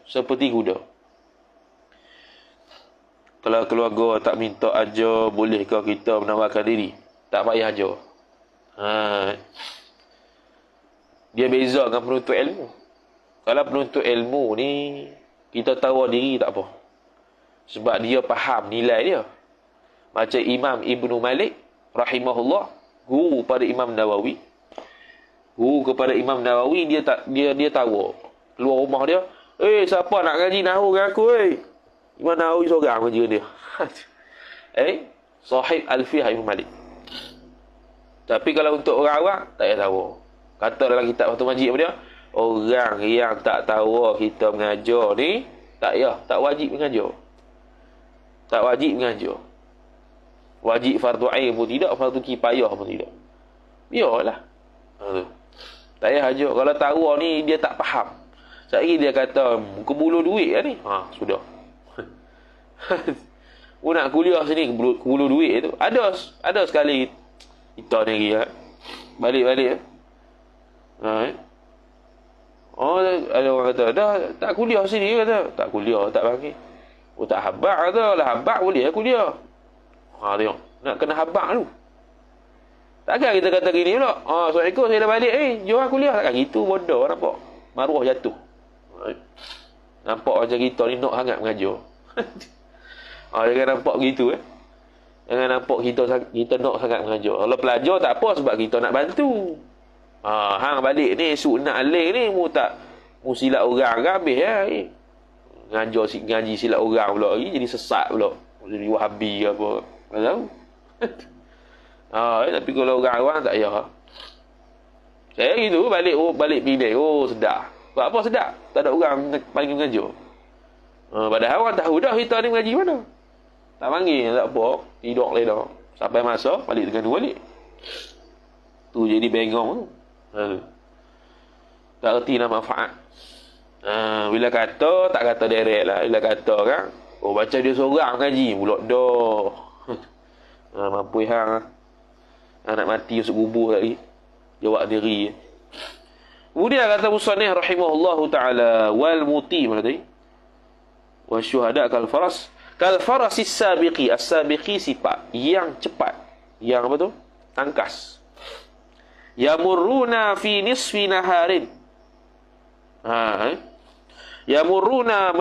Seperti kuda. Kalau keluarga tak minta ajar, bolehkah kita menawarkan diri? Tak payah ajar. Dia beza dengan penuntut ilmu. Kalau penuntut ilmu ni, kita tawar diri tak apa. Sebab dia faham nilai dia. Macam Imam Ibnu Malik rahimahullah, guru pada Imam Nawawi. Guru kepada Imam Nawawi, dia tahu. Keluar rumah dia, siapa nak ngaji nahwu dengan aku, Imam Nawawi seorang kerja dia. Sahib Alfiyah Imam Malik. Tapi kalau untuk orang awam, tak payah tahu. Kata dalam kitab Fathul Majid apa dia? Orang yang tak tahu kita mengajar ni, tak wajib mengajar. Tak wajib mengajar. Wajib fardu ain pun tidak, fardu kifayah pun tidak. Biarlah. Tak payah ajar. Kalau tahu ni dia tak faham. Sekali dia kata, kebulu duit lah ni. Sudah. Nak kuliah sini kebulu duit tu. Ada sekali kita ni lagi. Balik-balik. Ada orang kata, dah tak kuliah sini kata. Tak kuliah, tak panggil. Tak habak kata. Lah habak boleh kuliah. Tengok. Nak kena habak tu. Takkan kita kata gini pula. Assalamualaikum, saya dah balik. Jom kuliah. Takkan gitu, bodoh. Nampak? Maruah jatuh. Nampak macam kita ni nak sangat mengajar. Jangan nampak begitu. Jangan nampak kita nak sangat mengajar. Kalau pelajar tak apa sebab kita nak bantu. Hang balik ni, sunat alik ni, mu silap orang ke habis ya. Ngaji silap orang pula lagi, jadi sesat pula. Jadi wahabi ke apa. Tak tahu. Tapi kalau orang awam tak payah. Saya gitu, balik pindah. Sedap. Sebab apa sedap? Tak ada orang panggil mengajar. Padahal orang tahu dah kita ni mengaji mana. Tak panggil, tak apa. Tidur dah. Sampai masa, balik dengan balik. Tu jadi bengong tu. Tak erti nak manfaat. Bila kata, tak kata direct lah. Bila kata kan, baca dia seorang mengaji. Pulak dah. Mampu hang. Nak mati masuk kubur lagi. Jawab diri. Kemudian kata musannif rahimahullahu ta'ala, wal muti mana tadi? Wa syuhada kal faras. Kal farasis sabiqi. As-sabiqi sifat yang cepat. Yang apa tu? tangkas. Yamurruna fi nisfi naharin. Yamurruna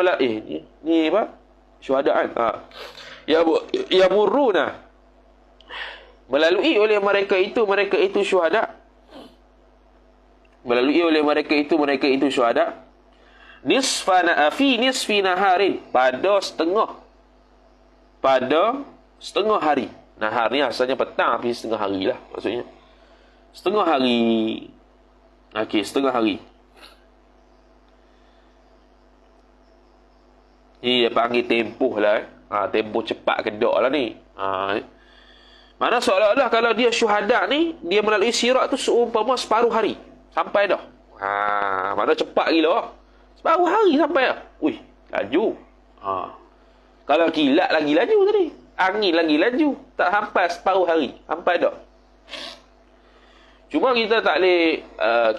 ni apa? Syuhada kan? Yamurruna, melalui oleh mereka itu syuhada. Melalui oleh mereka itu syuhada. Fi nisfi naharin, pada setengah hari. Nahar ni asalnya petang, tapi setengah hari lah maksudnya. Setengah hari. Okey, setengah hari. Ni dia panggil tempoh lah. Tempoh cepat kedok lah ni. Mana seolah-olah kalau dia syuhada ni, dia melalui sirat tu seumpama separuh hari. Sampai dah. Mana cepat gila. Separuh hari sampai dah. Wih, laju. Kalau kilat lagi laju tadi. Angin lagi laju. Tak sampai separuh hari. Sampai dah. Cuma kita tak boleh,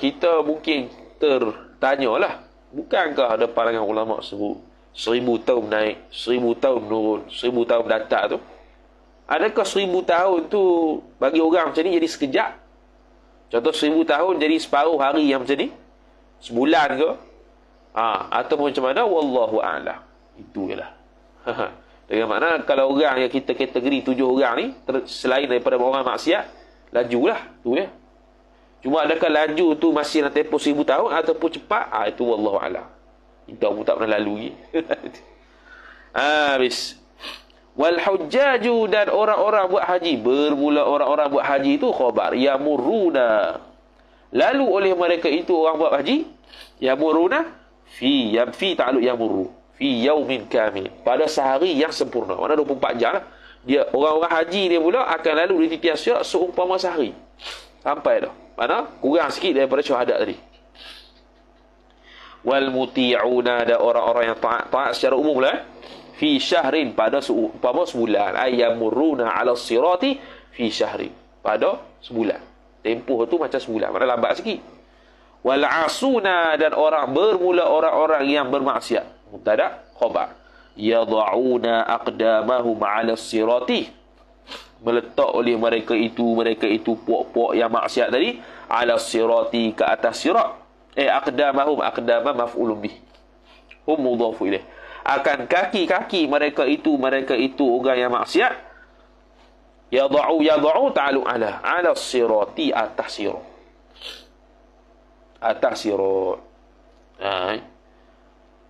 kita mungkin tertanyalah. Bukankah ada pandangan ulama sebut 1000 tahun naik, 1000 tahun turun, 1000 tahun datang tu? Adakah 1000 tahun tu bagi orang macam ni jadi sekejap? Contoh 1000 tahun jadi separuh hari yang macam ni? Sebulan ke? Ataupun macam mana? Wallahu a'lam. Itu je lah. Dengan makna kalau orang yang kita kategori 7 orang ni, selain daripada orang maksiat, lajulah. Tu ya. Cuma adakah laju tu masih dalam tempoh 1000 tahun ataupun cepat? Itu wallahu a'lam. Kita pun tak pernah lalu. Habis. Wal hujjaju, dan orang-orang buat haji. Bermula orang-orang buat haji itu khabar. Yamurruna. Lalu oleh mereka itu orang buat haji. Yamurruna. Fi ta'aluk yamurru. Fi yaumin kamil. Pada sehari yang sempurna. Mana 24 jam lah. Dia, orang-orang haji dia pula akan lalu di titian sirat seumpama sehari. Sampai dah. Mana? Kurang sikit daripada syuhada tadi. Wal muti'una, ada orang-orang yang taat secara umum lah. Fi syahrin, pada seumpama sebulan. Ayyamurruna ala sirati fi syahrin. Pada sebulan. Tempoh tu macam sebulan. Mana lambat sikit. Wal asuna, dan bermula orang-orang yang bermaksiat. Mubtada khabar. Yad'una aqdamahum ala sirati, meletak oleh mereka itu puak-puak yang maksiat tadi ala sirati, ke atas sirat. Aqdamahum, aqdama maf'ulun bih, hum mudhafu ilaih, akan kaki-kaki mereka itu orang yang maksiat. Yad'u ta'alu ala sirati, atas sirat.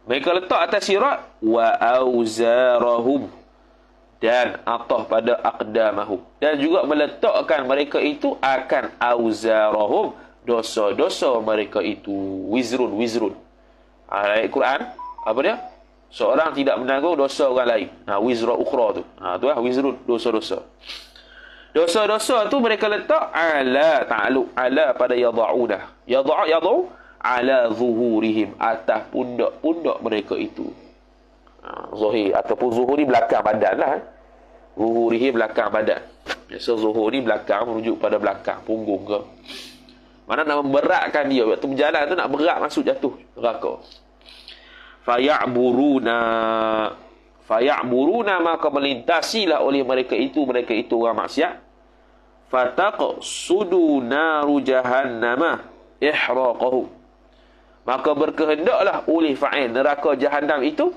Mereka letak atas sirat. Wa auzarahum, dan atas pada aqdamahum, dan juga meletakkan mereka itu akan auzarahum, dosa-dosa mereka itu. Wizrun. Ayat Quran apa dia? Seorang tidak menanggung dosa orang lain. Wizra ukhra tu. Tu lah wizrun, dosa-dosa. Dosa-dosa tu mereka letak ala ta'aluk ala pada yad'una. Yad'u ala zuhurihim, atas pundak-pundak mereka itu. Zuhur ataupun zuhur ni belakang badan lah. Zuhurihim, belakang badan. Biasa zuhur ni belakang, merujuk pada belakang, punggung ke. Mana nak memberatkan dia. Waktu berjalan tu nak berat, masuk jatuh neraka. Faya'buruna, maka melintasilah oleh mereka itu orang maksiat. Fataqsudu naru jahannama ihraqahu, maka berkehendaklah oleh fa'il neraka jahanam itu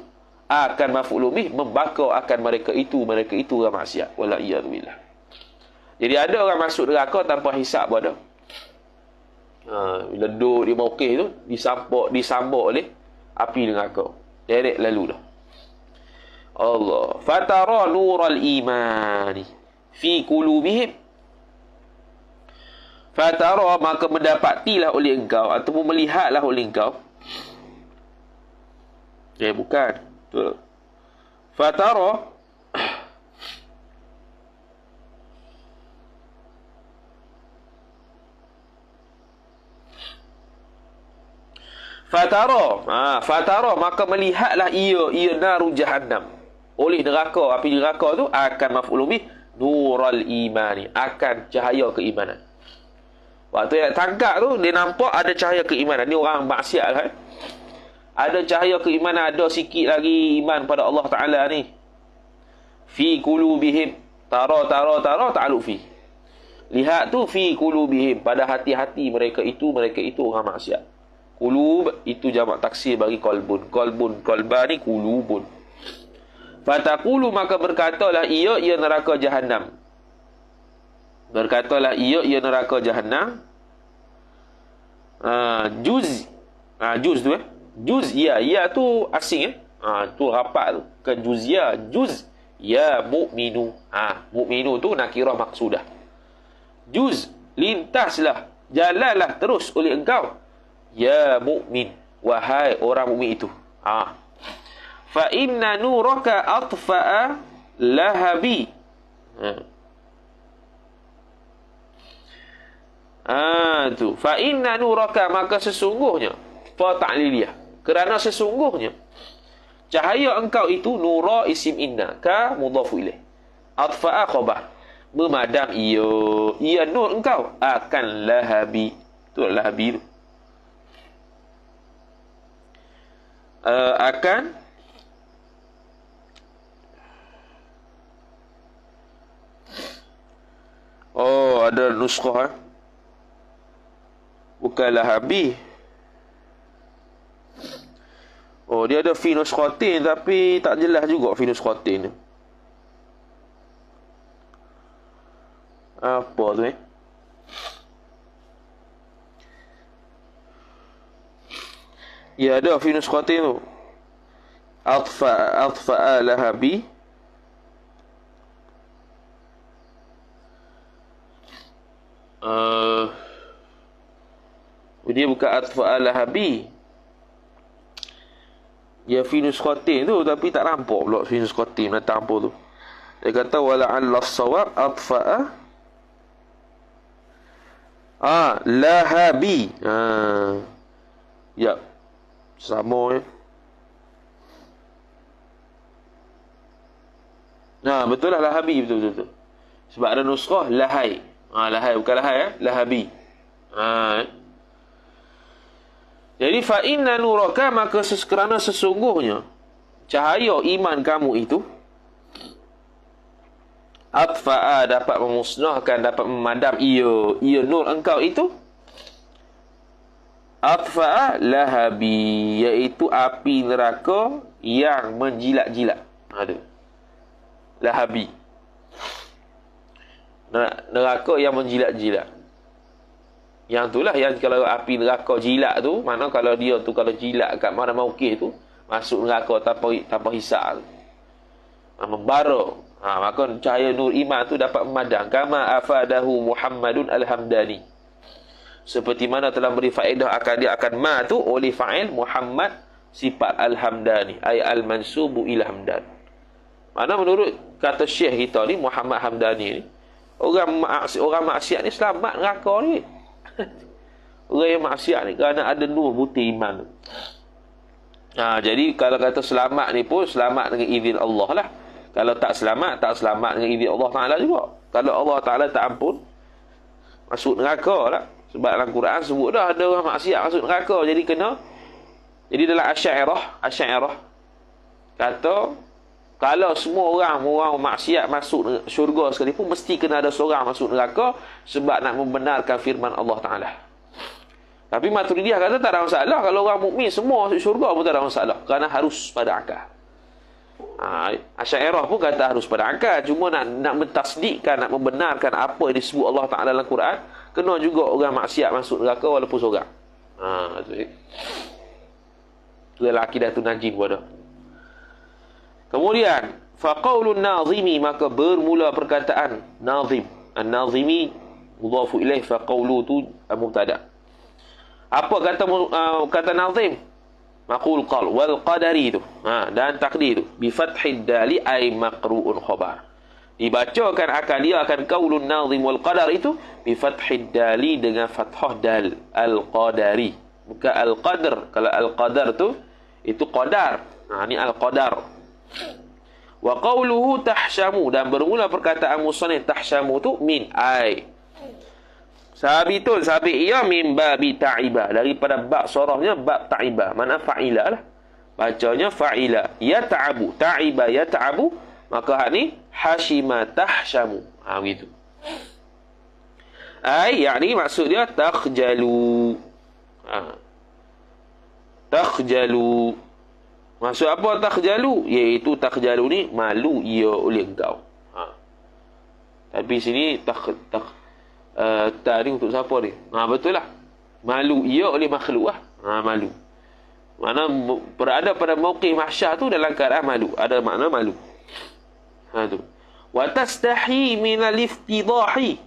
akan maf'ul bih, membakar akan mereka itu orang maksiat. Wala iyad billah. Jadi ada orang masuk neraka tanpa hisab pun ada. Bila duduk di mauqif tu disambak oleh api neraka. Direct lalu dah. Allah. Fatara nural imani fi qulubihim. Fatara, maka mendapatilah oleh engkau ataupun melihatlah oleh engkau. Bukan. Betul. Fatara, Fatara, maka melihatlah ia naru jahannam, oleh neraka, api neraka tu akan maf'ul bih nural imani, akan cahaya keimanan. Waktu yang tangkap tu, dia nampak ada cahaya keimanan. Ni orang maksiat kan? Ada cahaya keimanan, ada sikit lagi iman pada Allah Ta'ala ni. Fi qulubihim. Tara ta'alu fi. Lihat tu fi qulubihim, pada hati-hati mereka itu orang maksiat. Qulub itu jamak taksir bagi qalbun. Qalbani qulubun. Fataqulu, maka berkatalah ia neraka Jahannam. Berkatalah ia neraka Jahannam. Juz tu juz ya tu asing tu rapat tu ke juz ya mu'minu. Mu'minu tu nakirah maksudah. Juz, lintaslah, jalanlah terus oleh engkau, ya mu'min, wahai orang mukmin itu. Fa inna nuraka atfa'a lahabi. Tu fa inna nuraka, maka sesungguhnya, fa ta'liliyah, kerana sesungguhnya cahaya engkau itu, nura isim inna, ka mudhafu ilaih, atfa'a khabar, memadam ia nur engkau akan lahabi. Tu lahabi tu akan ada nuskhah bukan lahabi. Dia ada fi nuskhatin, tapi tak jelas juga fi nuskhatin. Apa tu Ya, ada fi nuskhatin tu. Atfa'a lahabi. Dia bukan atfa'a lahabi. Dia fi nuskhatin tu, tapi tak nampak pula fi nuskhatin nak apa tu. Dia kata wala'alla as-sawab atfa'a lahabi. Ya, sama betul lah lahabi, betul. Sebab ada nuskhah lahai. Lahai bukan lahai lahabi. Jadi fa inna nuraka, maka kerana sesungguhnya cahaya iman kamu itu, atfa'a, dapat memusnahkan, dapat memadam ia nur engkau itu, atfa'a lahabi, iaitu api neraka yang menjilat-jilat. Ada lahabi, neraka yang menjilat-jilat. Yang itulah yang kalau api neraka jilat tu, mana kalau dia tu kalau jilat kat mana maukih tu, masuk neraka tanpa hisab, membara. Maka cahaya nur iman tu dapat memadam. Kama afadahu Muhammadun al-Hamdani, seperti mana telah beri faedah akan dia akan ma tu oleh fa'il Muhammad sifat al-Hamdani, ay al-mansubu ila hamdan. Mana menurut kata Syekh kita ni, Muhammad Hamdani ni, orang maksiat ni selamat neraka ni. Orang yang maksiat ni kerana ada nur putih iman. Jadi kalau kata selamat ni pun selamat dengan izin Allah lah. Kalau tak selamat dengan izin Allah Ta'ala juga. Kalau Allah Ta'ala tak ampun, masuk neraka lah. Sebab dalam Quran sebut dah ada orang maksiat masuk neraka. Jadi dalam Asy'ariyah kata, kalau semua orang maksiat masuk syurga sekalipun, mesti kena ada seorang masuk neraka sebab nak membenarkan firman Allah Ta'ala. Tapi Maturidiyah kata tak ada masalah. Kalau orang mukmin semua masuk syurga pun tak ada masalah, kerana harus pada akal. Asy'ariyah pun kata harus pada akal. Cuma nak mentasdikkan, nak membenarkan apa yang disebut Allah Ta'ala dalam Quran, kena juga orang maksiat masuk neraka walaupun seorang. Itu adalah akidah tu najim pun ada. Kemudian faqaulun nazimi, maka bermula perkataan nazim. An-nazimi mudhafu ilaih, faqaulu tu mubtada. Apa kata nazim? Maqul qal wal qadari tu. Dan takdir tu bi fathid dali ay maqru'un khabar. Dibacakan akan dia akan qaulun nazim wal qadar itu bi fathid dali, dengan fathah dal, al-qadari, bukan al-qadar. Kalau al-qadar tu itu qadar. Ni al-qadar. Wa qawluhu tahsyamu, dan bermula perkataan musannif tahsyamu tu min ay sabitun, sabit ia min babi ta'iba, daripada bab sorahnya bab ta'iba, mana fa'ila lah, bacanya fa'ila, ya ta'abu, ta'iba ya ta'abu, maka hak ni hashima tahsyamu. Begitu. yakni maksud dia takhjalu. Takhjalu. Maksud apa takhjalu? Iaitu takhjalu ni malu ia oleh engkau. Tapi sini ta ni untuk siapa ni? Betul lah. Malu ia oleh makhluk lah. Malu. Mana berada pada mauqif mahsyar tu dalam keadaan malu. Ada makna malu. Tu. Wa tastahi minal iftidahi.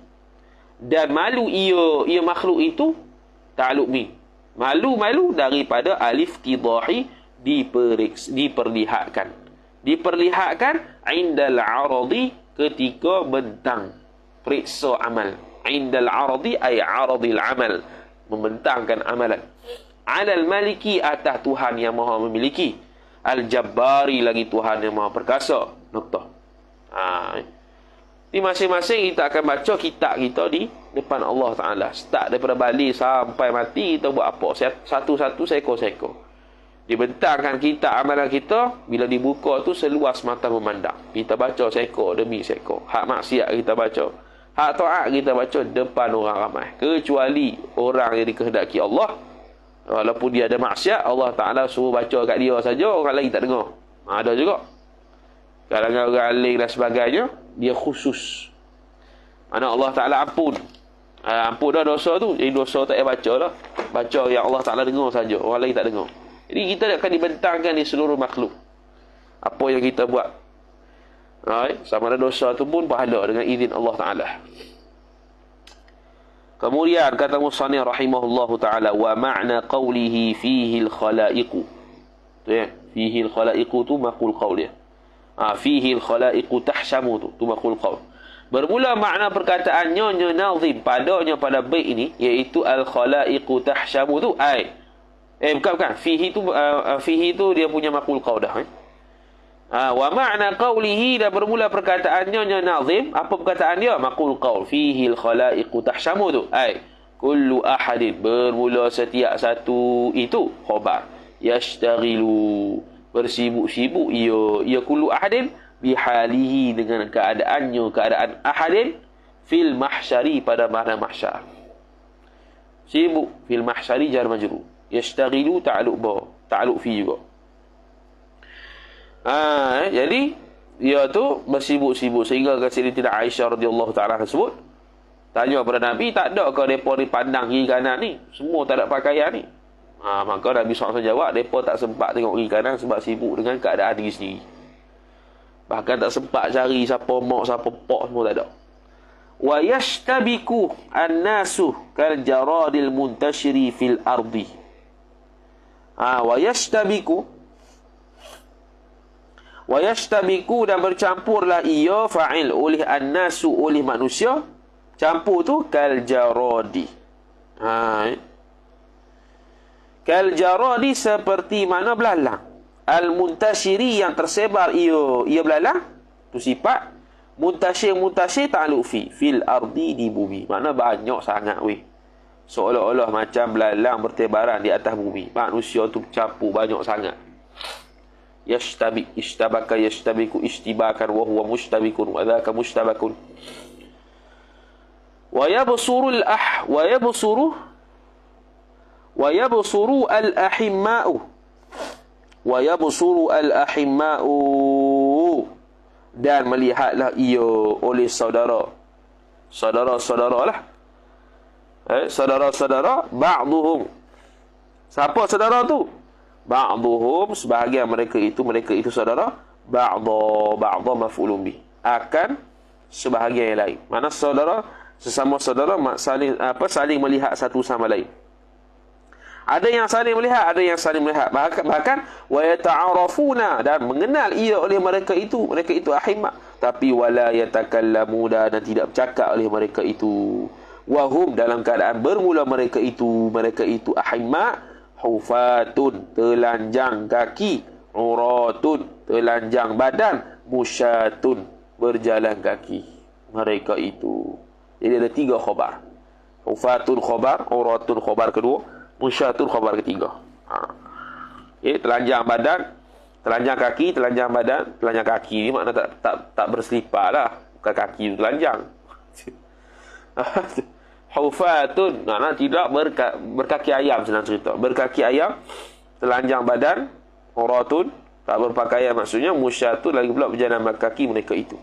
Dan malu ia makhluk itu ta'alluq min. Malu daripada alif tidahi diperlihatkan. Diperlihatkan indal aradi ketika bentang periksa amal. Indal aradi ay aradil amal, membentangkan amalan. Alal maliki atas Tuhan yang maha memiliki. Al jabbari lagi Tuhan yang maha perkasa. Noktah. Di masing-masing kita akan baca kitab kita di depan Allah Ta'ala. Start daripada balik sampai mati, kita buat apa? Satu-satu, seko-seko. Dibentangkan kitab amalan kita, bila dibuka tu seluas mata memandang. Kita baca seko demi seko. Hak maksiat kita baca. Hak taat kita baca depan orang ramai. Kecuali orang yang dikehendaki Allah. Walaupun dia ada maksiat, Allah Ta'ala suruh baca kat dia saja, orang lain tak dengar. Ada juga. Kalangan orang alim dan sebagainya, dia khusus. Mana Allah Ta'ala ampun. Ampun dah dosa tu. Jadi dosa tak payah baca lah. Baca yang Allah Ta'ala dengar saja. Orang lain tak dengar. Jadi kita akan dibentangkan di seluruh makhluk. Apa yang kita buat. Sama ada dosa tu pun pahala dengan izin Allah Ta'ala. Kemudian kata Musani rahimahullahu ta'ala. Wa ma'na qawlihi fihi al-khalaiqu. Tu ya. Fihi al-khalaiqu tu maqul qawl dia. Fihi al-khalaiqu tahsyamu tu maqul qawl. Bermula makna perkataannya nazim padanya pada bait ini, iaitu al-khalaiqu tahsyamu tu bukan fihi tu dia punya maqul qawl dah. Wa ma'na qawlihi, dan bermula perkataannya nazim, apa perkataan dia? Maqul qawl fihi al-khalaiqu tahsyamu tu kullu ahadin, bermula setiap satu itu khabar yashtaghilu, bersibuk-sibuk ia kullu ahadin bihalihi, dengan keadaannya, keadaan ahadin fil mahsyari, pada mana mahsyar. Sibuk fil mahsyari jar majrur, yashtaghilu ta'alluq fi juga. Jadi ia tu bersibuk-sibuk, sehingga Sayyidatina Aisyah radhiyallahu taala sebut, tanya kepada Nabi, tak ada ke depa ni pandang kiri kanan ni? Semua tak ada pakaian ni. Maka Nabi SAW jawab, mereka tak sempat tengok kiri kanan sebab sibuk dengan keadaan diri sendiri. Bahkan tak sempat cari siapa mak, siapa pak, semua tak ada. Wa yashtabiku an-nasu kal jaradil muntashiri fil ardi. Wa yashtabiku, dan bercampurlah ia fa'il oleh an-nasu, oleh manusia. Campur tu kal jaradi. Kal jaradi, seperti mana belalang. Al-muntashiri, yang tersebar ia belalang. Tu sifat. Muntashir ta'alluq fil ardi, di bumi. Makna banyak sangat seolah-olah macam belalang bertebaran di atas bumi. Manusia tu campur banyak sangat. Ishtabaka yashtabiku ishtibakan wa huwa mushtabikun wa dhaka mushtabakun. Wa yabsuru al-ahimma'u, dan melihatlah ia oleh saudara-saudara lah. Saudara-saudara, ba'duhum. Siapa saudara tu? Ba'duhum, sebahagian mereka itu saudara. Ba'da maf'ulun bih, akan sebahagian yang lain. Mana saudara, sesama saudara saling melihat satu sama lain. Ada yang saling melihat, ada yang saling melihat. Bahkan wa yata'arafuna, dan mengenal ia oleh mereka itu ahimma. Tapi wala yatakallamuna, dan tidak bercakap oleh mereka itu. Wahum, dalam keadaan bermula mereka itu ahimma, hufatun, telanjang kaki, uratun, telanjang badan, musyatun, berjalan kaki mereka itu. Jadi ada 3 khabar. Hufatun khabar, uratun khabar kedua, musyatun khabar ketiga. Telanjang badan, telanjang kaki, telanjang badan. Telanjang kaki ni makna tak berselipar lah. Bukan kaki tu telanjang. Hufatun, maknanya tidak berkaki ayam, senang cerita. Berkaki ayam, telanjang badan. Uratun, tak berpakaian maksudnya. Musyatun, lagi pula berjalan kaki mereka itu.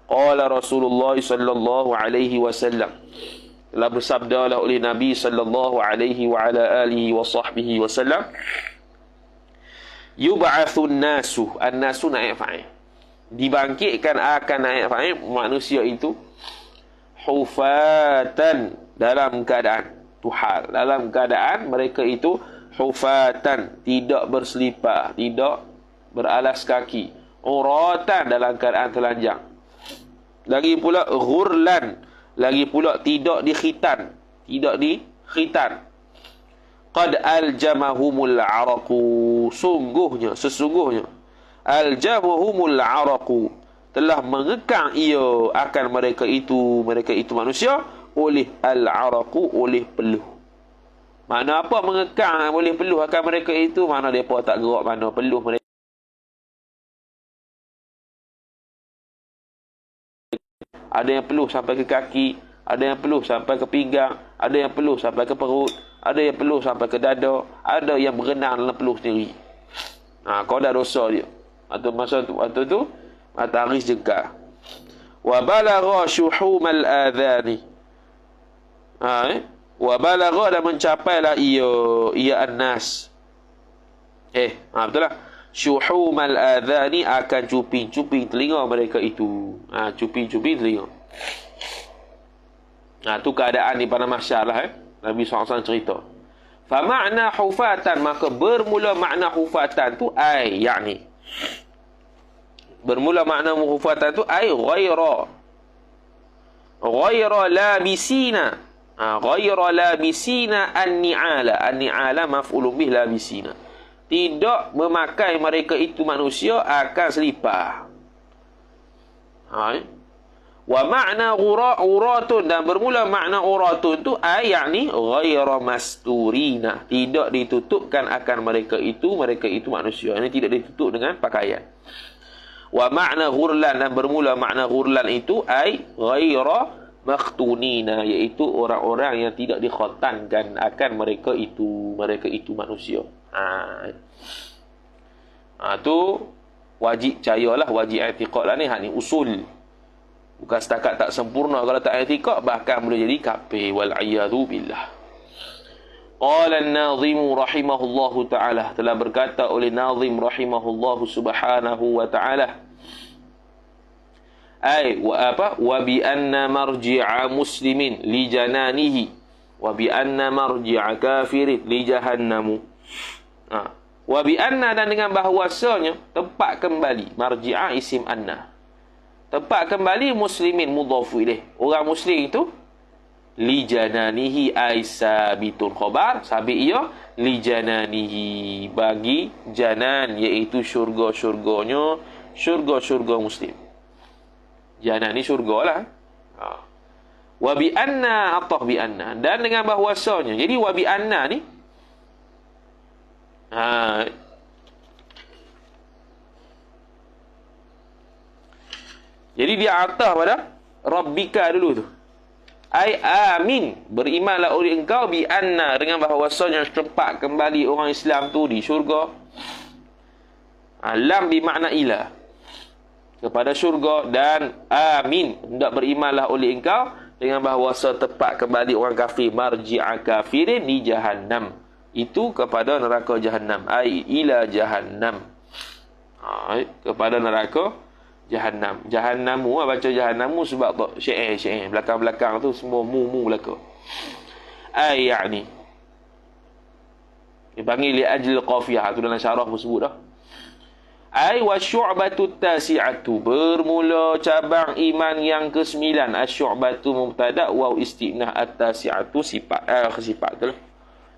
Qala Rasulullah sallallahu alaihi wasallam, telah bersabdalah oleh Nabi sallallahu alaihi wa ala alihi wa sahbihi wasallam, yub'atsun nasu, an-nasu naik fa'il, dibangkitkan akan naik fa'il manusia itu, hufatan, dalam keadaan tuhal, dalam keadaan mereka itu hufatan, tidak berselipar, tidak beralas kaki, uratan, dalam keadaan telanjang, lagi pula ghurlan, lagi pula tidak dikhitan, tidak dikhitan. Qad aljamahumul araqu, sesungguhnya aljamahumul araqu, telah mengekang ia akan mereka itu manusia, oleh al-araqu, oleh peluh. Mana apa mengekang oleh peluh akan mereka itu? Mana depa tak gerak mana peluh mereka. Ada yang peluh sampai ke kaki, ada yang peluh sampai ke pinggang, ada yang peluh sampai ke perut, ada yang peluh sampai ke dada, ada yang berenang dalam peluh sendiri. Kau dah dosa dia. Atau masa tu matahari jengkar. Wa balagha shuhumal adhani. Wa balagha, dan mencapailah ia an-nas. Betul lah. Syuhumal adhani, akan cuping telinga mereka itu. Cuping telinga. Tu keadaan di pada mahsyar lah. Nabi SAW cerita. Fa ma'na hufatan, maka bermula makna hufatan tu yakni. Bermula makna hufatan tu ghaira labisina. Ghaira labisina an-ni'ala. An-ni'ala maf'ulun bih labisina. Tidak memakai mereka itu manusia akan selipar. Wa ma'na uratun, dan bermula makna uratun tu yakni ghaira masturina, tidak ditutupkan akan mereka itu manusia. Ini tidak ditutup dengan pakaian. Wa ma'na ghurlan, dan bermula makna ghurlan itu ghaira makhtunina, iaitu orang-orang yang tidak dikhatankan akan mereka itu manusia. Tu wajib percayalah, wajib i'tiqad lah ni. Ni usul. Bukan setakat tak sempurna kalau tak i'tiqad, bahkan boleh jadi kafir, wal a'yadu billah. Qala an-nazim rahimahullahu ta'ala, telah berkata oleh nazim rahimahullahu subhanahu wa ta'ala, wa bi anna marji'a muslimin li jananihi wa bi anna marji'a kafirin li jahannamu. Wa bi anna, dan dengan bahawasanya tempat kembali, marji'a isim anna, tempat kembali muslimin mudhafu ilaih, orang muslim itu, li jananihi sabitun khabar, sabit ia li jananihi, bagi janan, iaitu syurga-syurganya, syurga-syurga muslim. Janan ni syurga lah. Wa bi anna, atah bi anna, dan dengan bahawasanya. Jadi wa bi anna ni jadi dia atah pada Rabbika dulu tu. Amin, berimanlah oleh engkau, bi anna, dengan bahawasanya tempat kembali orang Islam tu di syurga. Lam bi makna ila, kepada syurga, dan amin, hendak berimanlah oleh engkau dengan bahawasa tempat kembali orang kafir, marji'a kafirin di jahannam, itu kepada neraka jahannam, ila jahannam, kepada neraka jahannam. Jahannamu, baca jahannamu sebab syair belakang-belakang tu semua mu belaka. Yani dipanggil li ajl qafiyah, tu dalam syarah pun sebut dah. Wa syu'batu tasi'atu, bermula cabang iman yang ke-9. Asy-syu'batu mubtada, wa istinah, at-tasi'atu sifat tu lah.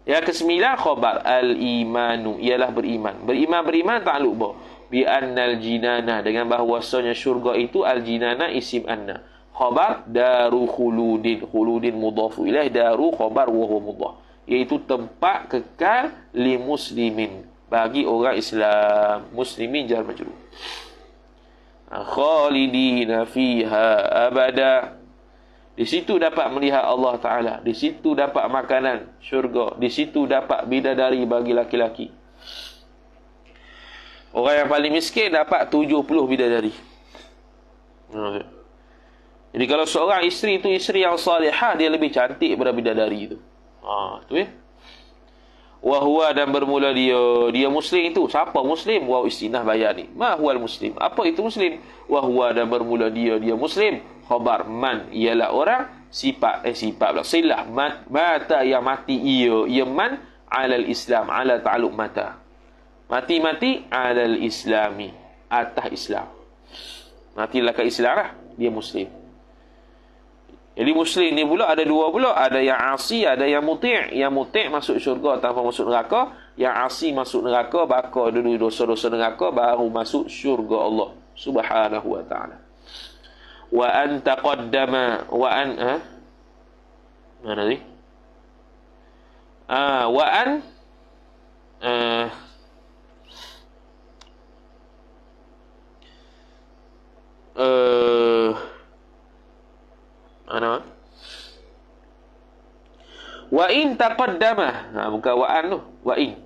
Yang ke-9 khabar, al-imanu, ialah beriman. Beriman takluk ba bi annal jinana, dengan bahawasanya syurga itu, al-jinana isim anna, khabar daru khuludin, khuludin mudhafu ilaih, daru khabar wa huwa mudhaf, iaitu tempat kekal li muslimin, bagi orang Islam, muslimin jar majrur. Khalidina fiha abada, Di situ dapat melihat Allah Ta'ala. Di situ dapat makanan syurga. Di situ dapat bidadari bagi laki-laki. Orang yang paling miskin dapat 70 bidadari. Jadi kalau seorang isteri itu isteri yang salihah, dia lebih cantik daripada bidadari itu. Itu ya. Wahwa dan bermula dia muslim itu. Siapa muslim? Waw istinah bayan ni. Ma huwal muslim? Apa itu muslim? Wahwa dan bermula dia muslim. Khabar man ialah orang, sifat pula silah mata yang mati ia man alal Islam, ala ta'alluq mata. Mati alal Islami, atas Islam. Matilah ke Islam lah, dia muslim. Jadi muslim ni pula ada dua pula. Ada yang asi, ada yang muti'. Yang muti' masuk syurga tanpa masuk neraka. Yang asi masuk neraka, bakar dulu dosa-dosa neraka, baru masuk syurga Allah Subhanahu wa ta'ala. Wa an taqaddama wa an mana ni? Wa an mana? Wa in taqaddama. Bukan wa an tu, wa in.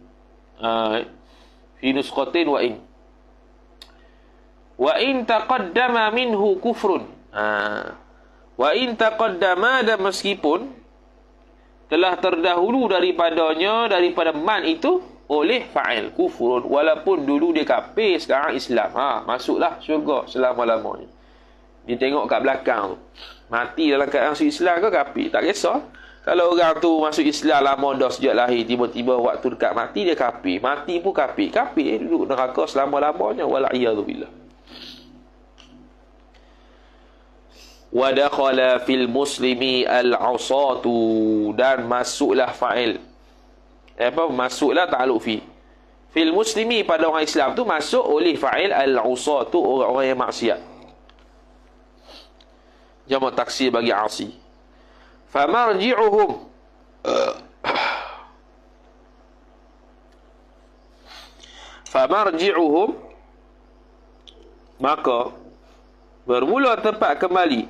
Fi nusqatin wa in. Wa in taqaddama minhu kufrun. Wa in taqaddama, dan meskipun telah terdahulu daripada man itu oleh fa'il kufrun, walaupun dulu dia kafir, sekarang Islam, masuklah syurga selama-lamanya. Dia tengok kat belakang tu, mati dalam keadaan masuk Islam ke kafir, tak kisah. Kalau orang tu masuk Islam lama dah sejak lahir, tiba-tiba waktu dekat mati dia kafir, mati pun kafir duduk neraka selama-lamanya, wala'iyadzubillah. Wa dakhala fil muslimi al-'usatu, dan masuklah fa'il. Masuklah ta'alluq fi. Fil muslimi, pada orang Islam tu masuk oleh fa'il al-'usatu, orang-orang yang maksiat. Jamak taksir bagi asi. Famarji'uhum maka bermula tempat kembali.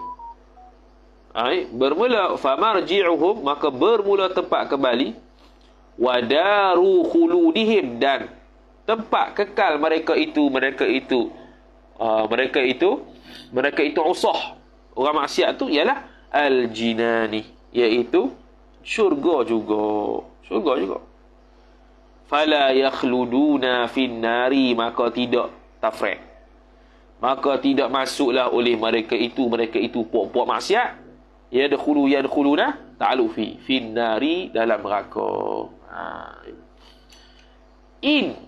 Famarji'uhum, maka bermula tempat kembali. Wadaru khuludihim, dan tempat kekal mereka itu usah. Orang maksiat tu ialah al-jinani, iaitu syurga juga. Fala yakhluduna fin nari, maka tidak tafriq. Maka tidak masuklah oleh mereka itu puak-puak maksiat. Yadkhuluna ta'alluq fin nari, dalam neraka.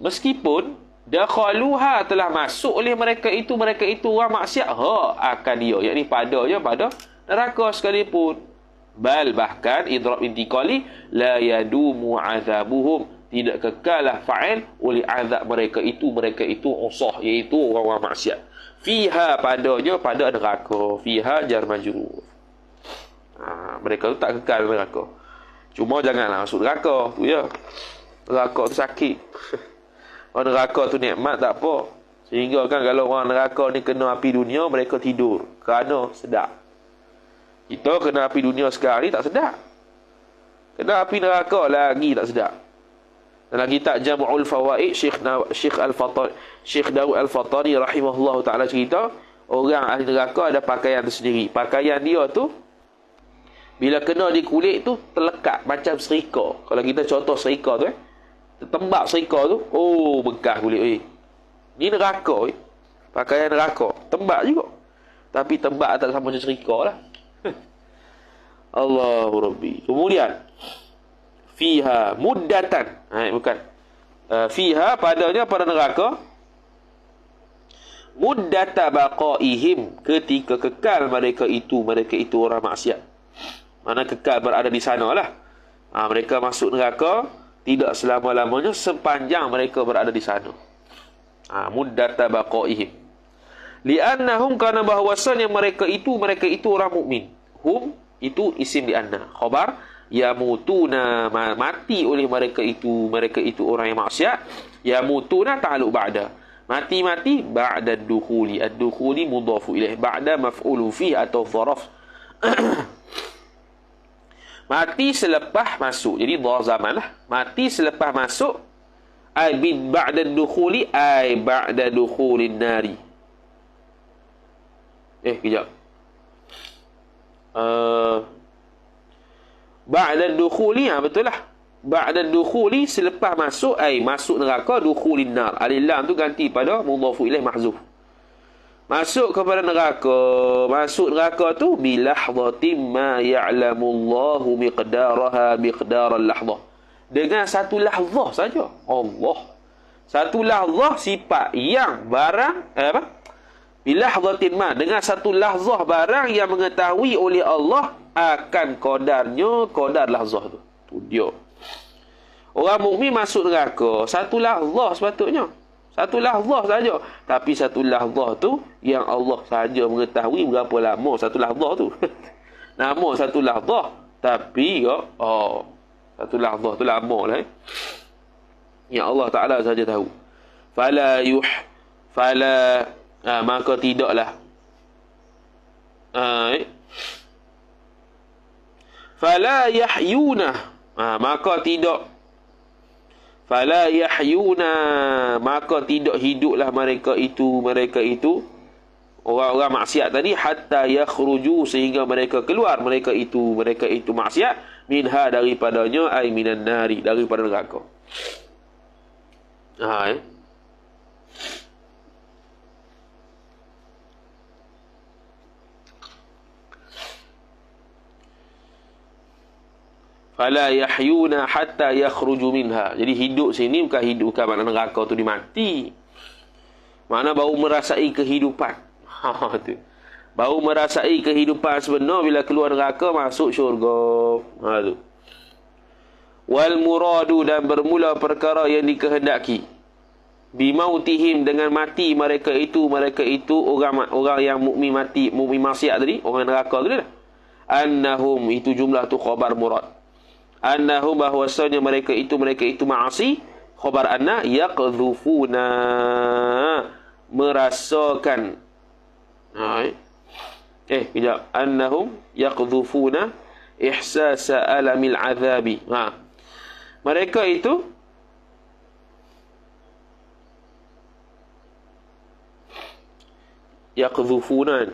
Meskipun dakhaluha, telah masuk oleh mereka itu orang maksiat, akan dia, yakni pada neraka sekalipun. Bahkan idrab intiqali, la yadumu azabuhum, tidak kekalah fa'il oleh azab mereka itu usah, iaitu orang maksiat. Fiha, pada neraka. Fiha jar majrur. Mereka tu tak kekal neraka. Cuma janganlah masuk neraka tu ya. Neraka tu sakit. Orang neraka tu nikmat tak apa. Sehingga kan kalau orang neraka ni kena api dunia, mereka tidur kerana sedap. Kita kena api dunia sekarang ni tak sedap. Kena api neraka lagi tak sedap. Dalam kitab Jam'ul Fawaid, Syekh Daud Al-Fatani rahimahullah ta'ala cerita, orang ahli neraka ada pakaian tersendiri. Pakaian dia tu bila kena di kulit tu terlekat macam serika. Kalau kita contoh serika tu tertembak serika tu, bekas kulit. Ni neraka. Pakaian neraka tembak juga. Tapi tembak tak sama macam serika lah. Allahu Rabbi. Kemudian fiha muddatan. Fiha, padanya pada neraka, muddata baqaihim, ketika kekal mereka itu orang maksiat. Mana kekal berada di sana lah. Mereka masuk neraka tidak selama-lamanya, sepanjang mereka berada di sana. Muddata baqaihim. Li'annahum, karena bahwasannya mereka itu orang mukmin. Hum itu isim li'anna. Khabar yamutuna, mati oleh mereka itu orang yang maksiat. Yamutuna ta'alluq ba'da. Mati ba'da ad-dukhuli. Ad-dukhuli mudhafu ilaih. Ba'da maf'ulu fih atau dharaf. Mati selepas masuk. Jadi dha zaman lah. Mati selepas masuk. Ai bin ba'da dukhuli ai ba'da dukhulin nari. Kejap. Ba'da dukhuli, betul lah. Ba'da dukhuli, selepas masuk, masuk neraka, dukhulin nar. Alif lam tu ganti pada mudhafu ilaih mahzuf. Masuk kepada neraka. Masuk neraka tu bilahzatin ma ya'lamullahu miqdaraha miqdaral lahzah. Dengan satu lahzah saja. Allah. Satu lahzah sifat yang barang bilahzatin ma, dengan satu lahzah barang yang mengetahui oleh Allah akan qadarnya, qadar lahzah tu. Tu dia. Orang mukmin masuk neraka, satu lahzah sepatutnya. Satu lahzah saja. Tapi satu lahzah tu yang Allah saja mengetahui berapa lama satu lahzah tu. Nama satu lahzah. Tapi satu lahzah tu lama lah. Yang Allah Ta'ala saja tahu. Maka tidaklah. Fala yahyuna. Maka tidak. Fala yahyuna, maka tidak hiduplah mereka itu orang-orang maksiat tadi hatta yakhruju, sehingga mereka keluar, mereka itu maksiat minha, daripadanya, ai minan nari, daripada neraka. Fala yahyuna hatta yakhruju minha. Jadi hidup sini bukan makna neraka tu dimati. Makna baru merasai kehidupan. Tu. Baru merasai kehidupan sebenar bila keluar neraka masuk syurga. Tu. Wal muradu, dan bermula perkara yang dikehendaki. Bimautihim, dengan mati mereka itu orang yang mukmin mati, mukmin maksiat tadi, orang neraka tadi lah. Annahum, itu jumlah tu khabar murad. Annahum, bahwasanya mereka itu ma'asi, khabar anna, yaqdhufuna, merasakan. Kejap. Annahum yaqdhufuna ihsasa alamil azabi. Mereka itu yaqdhufuna.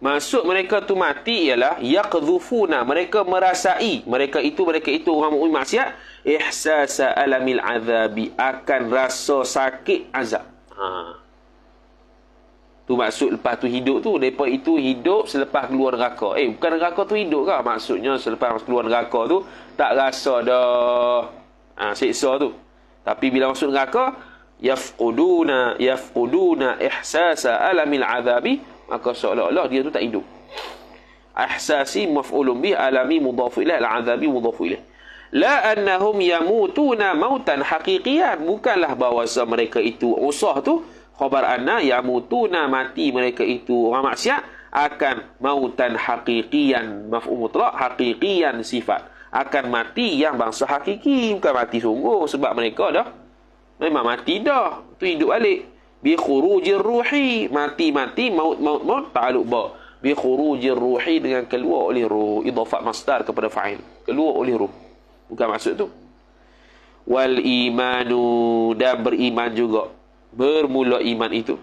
Maksud mereka tu mati ialah yaqdhufuna, mereka merasai, mereka itu orang mukmin maksiat, ihsasa alamil azabi, akan rasa sakit azab. Tu maksud lepas tu hidup tu, depa itu hidup selepas keluar neraka. Bukan neraka tu hidup ke? Maksudnya selepas keluar neraka tu tak rasa dah siksa tu. Tapi bila masuk neraka, yafquduna ihsasa alamil azabi, maka seolah-olah dia tu tak hidup. Ihsasi maf'ulun bih, alami mudhafu ilaih, al-azabi mudhafu ilaih. La annahum yamutuna mautan haqiqiyan, bukanlah bahawasa mereka itu usah tu khabar anna yamutuna, mati mereka itu orang maksiat, akan mautan haqiqiyan, maf'ul mutlaq, haqiqiyan sifat, akan mati yang bangsa hakiki, bukan mati sungguh, sebab mereka dah memang mati dah, tu hidup balik. Bi khurujir ruhi, mati maut ta'alluq ba, bi khurujir ruhi, dengan keluar oleh ruh, idhafat masdar kepada fa'il, keluar oleh ruh, bukan maksud tu. Wal imanu, dan beriman juga, bermula iman itu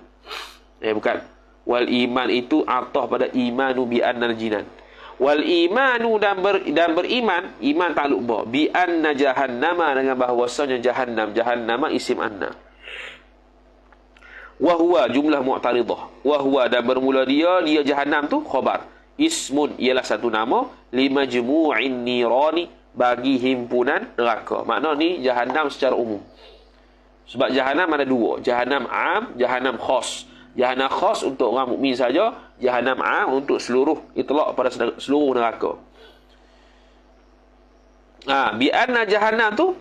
bukan, wal iman itu atah pada imanu bi annal jinan. Wal imanu, dan beriman, iman ta'alluq ba, bi anna jahannama, dengan bahawasanya jahannama isim anna. Wahuwa, jumlah mu'taridah. Wahuwa, dan bermula dia jahannam tu khabar. Ismun, ialah satu nama. Limajmu'in nirani, bagi himpunan neraka. Makna ni jahannam secara umum. Sebab jahannam ada dua. Jahannam am, jahannam khas. Jahannam khas untuk orang mukmin saja. Jahannam am untuk seluruh, itlaq pada seluruh neraka. Bi'anna jahannam tu,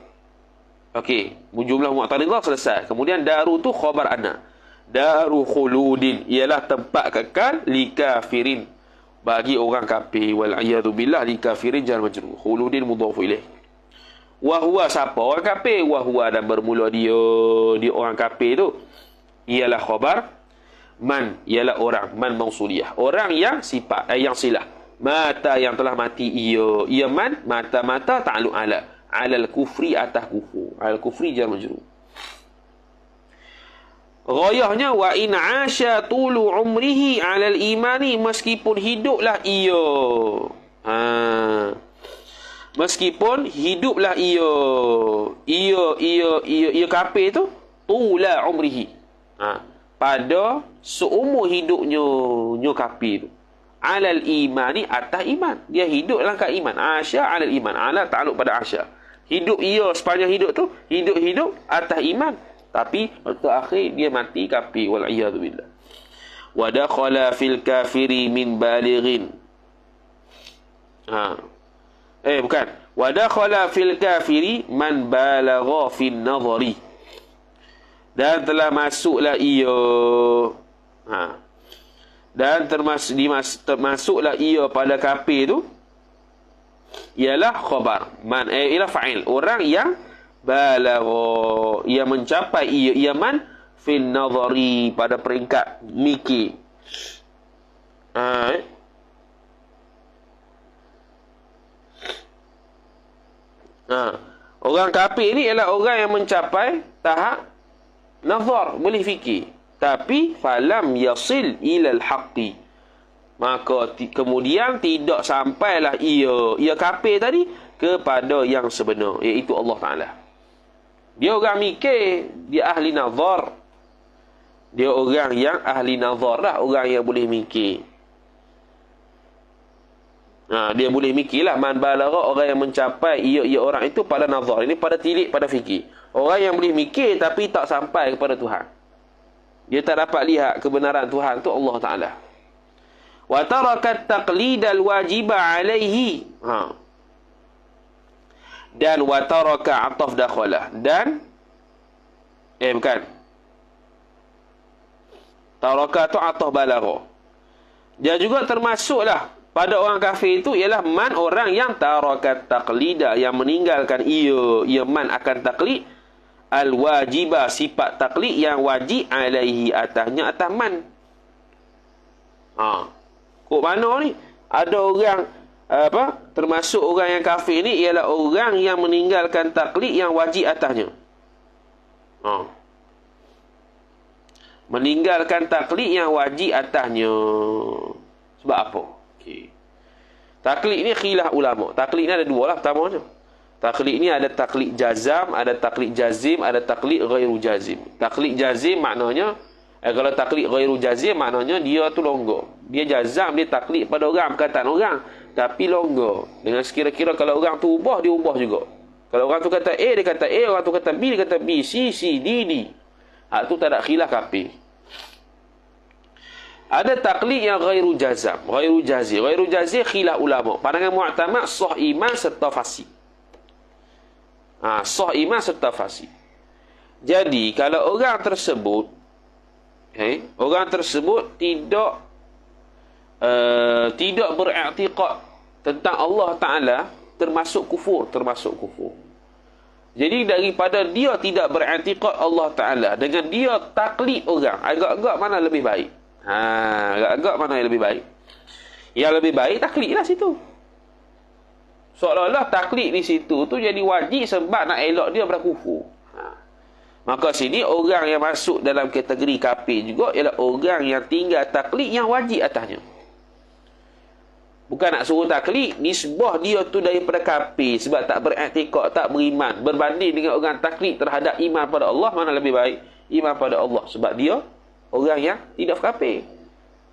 okey, jumlah mu'taridah selesai. Kemudian daru tu khabar anna. Daru khuludin, ialah tempat kekal, li kafirin, bagi orang kafir. Wal a'yadu billah, li kafirin jar majrur. Khuludin mudhafu ilaih. Wa huwa, siapa orang kafir? Wa huwa, dan bermula dia orang kafir tu, ialah khabar. Man ialah orang, man mausuliyah, orang yang sifat yang silah. Mata yang telah mati ia man, mata ta'alluq alal kufri, atas kufur, alal kufri jar majrur. Ghayahnya wa in 'asha tulu umrihi 'alal imani, meskipun hiduplah ia. Meskipun hiduplah ia kafir tu tula umrihi. Pada seumur hidupnya kafir tu. 'Alal imani, atas iman. Dia hidup dalam keadaan iman. 'Asha 'alal iman. 'Ala ta'alluq pada 'asha. Hidup ia sepanjang hidup tu, hidup atas iman. Tapi waktu akhir dia mati kafir, wal iyadu billah. Wa dakhala fil kafiri min balighin. Bukan. Wa dakhala fil kafiri man balagha fin nadhari. Dan telah masuklah ia. Dan termasuklah ia pada kafir tu ialah khabar. Man ialah fa'il. Orang yang balagha, ia mencapai ia man fil nadhari, pada peringkat mikir. Orang kafir ni ialah orang yang mencapai tahap nazar, boleh fikir, tapi falam yasil ilal haqqi, maka kemudian tidak sampailah ia kafir tadi kepada yang sebenar, iaitu Allah Ta'ala. Dia orang mikir, dia ahli nazar. Dia orang yang ahli nazar lah, orang yang boleh mikir. Dia boleh mikirlah. Man balagha, orang yang mencapai ia orang itu pada nazar. Ini pada tilik, pada fikir. Orang yang boleh mikir tapi tak sampai kepada Tuhan. Dia tak dapat lihat kebenaran Tuhan tu Allah Ta'ala. Wa tarakat taqlidal wajiba alaihi. Dan wataraka ataf dakhalah. Dan bukan, taraka tu ataf balagha. Dia juga termasuklah pada orang kafir itu ialah man, orang yang taraka taqlida, yang meninggalkan ia man akan taklid, al wajiba, sifat taklid yang wajib, alaihi, atasnya, atas man. Kok mana ni? Ada orang termasuk orang yang kafir ni ialah orang yang meninggalkan taklid yang wajib atasnya. Meninggalkan taklid yang wajib atasnya. Sebab apa? Taklid ni khilaf ulama. Taklid ni ada dua lah pertamanya. Taklid ni ada taklid jazam, ada taklid jazim, ada taklid ghairu jazim. Taklid jazim maknanya, kalau taklid ghairu jazim maknanya dia tu longgar. Dia jazam, dia taklid pada orang, perkataan orang, tapi longgar. Dengan sekira-kira kalau orang tu ubah, dia ubah juga. Kalau orang tu kata A, dia kata A. Orang tu kata B, dia kata B. C, D, D. Hak tu tak ada khilaf kafir. Ada taklid yang ghairu jazam, ghairu jazi. Ghairu jazi khilaf ulama. Pandangan mu'tamad sah iman serta fasik. Sah iman serta fasik. Jadi kalau orang tersebut tidak beriktikad tentang Allah Ta'ala, termasuk kufur. Jadi daripada dia tidak beriktikad Allah Ta'ala dengan dia taklid orang, agak-agak mana lebih baik? Agak-agak mana yang lebih baik? Yang lebih baik taklid lah situ. Seolah-olah taklid di situ tu jadi wajib sebab nak elok dia berkufur. Maka sini orang yang masuk dalam kategori kafir juga ialah orang yang tinggal taklid yang wajib atasnya. Bukan nak suruh taklid, nisbah dia tu daripada kafir sebab tak beriktikad, tak beriman. Berbanding dengan orang taklid terhadap iman pada Allah, mana lebih baik? Iman pada Allah. Sebab dia orang yang tidak kafir.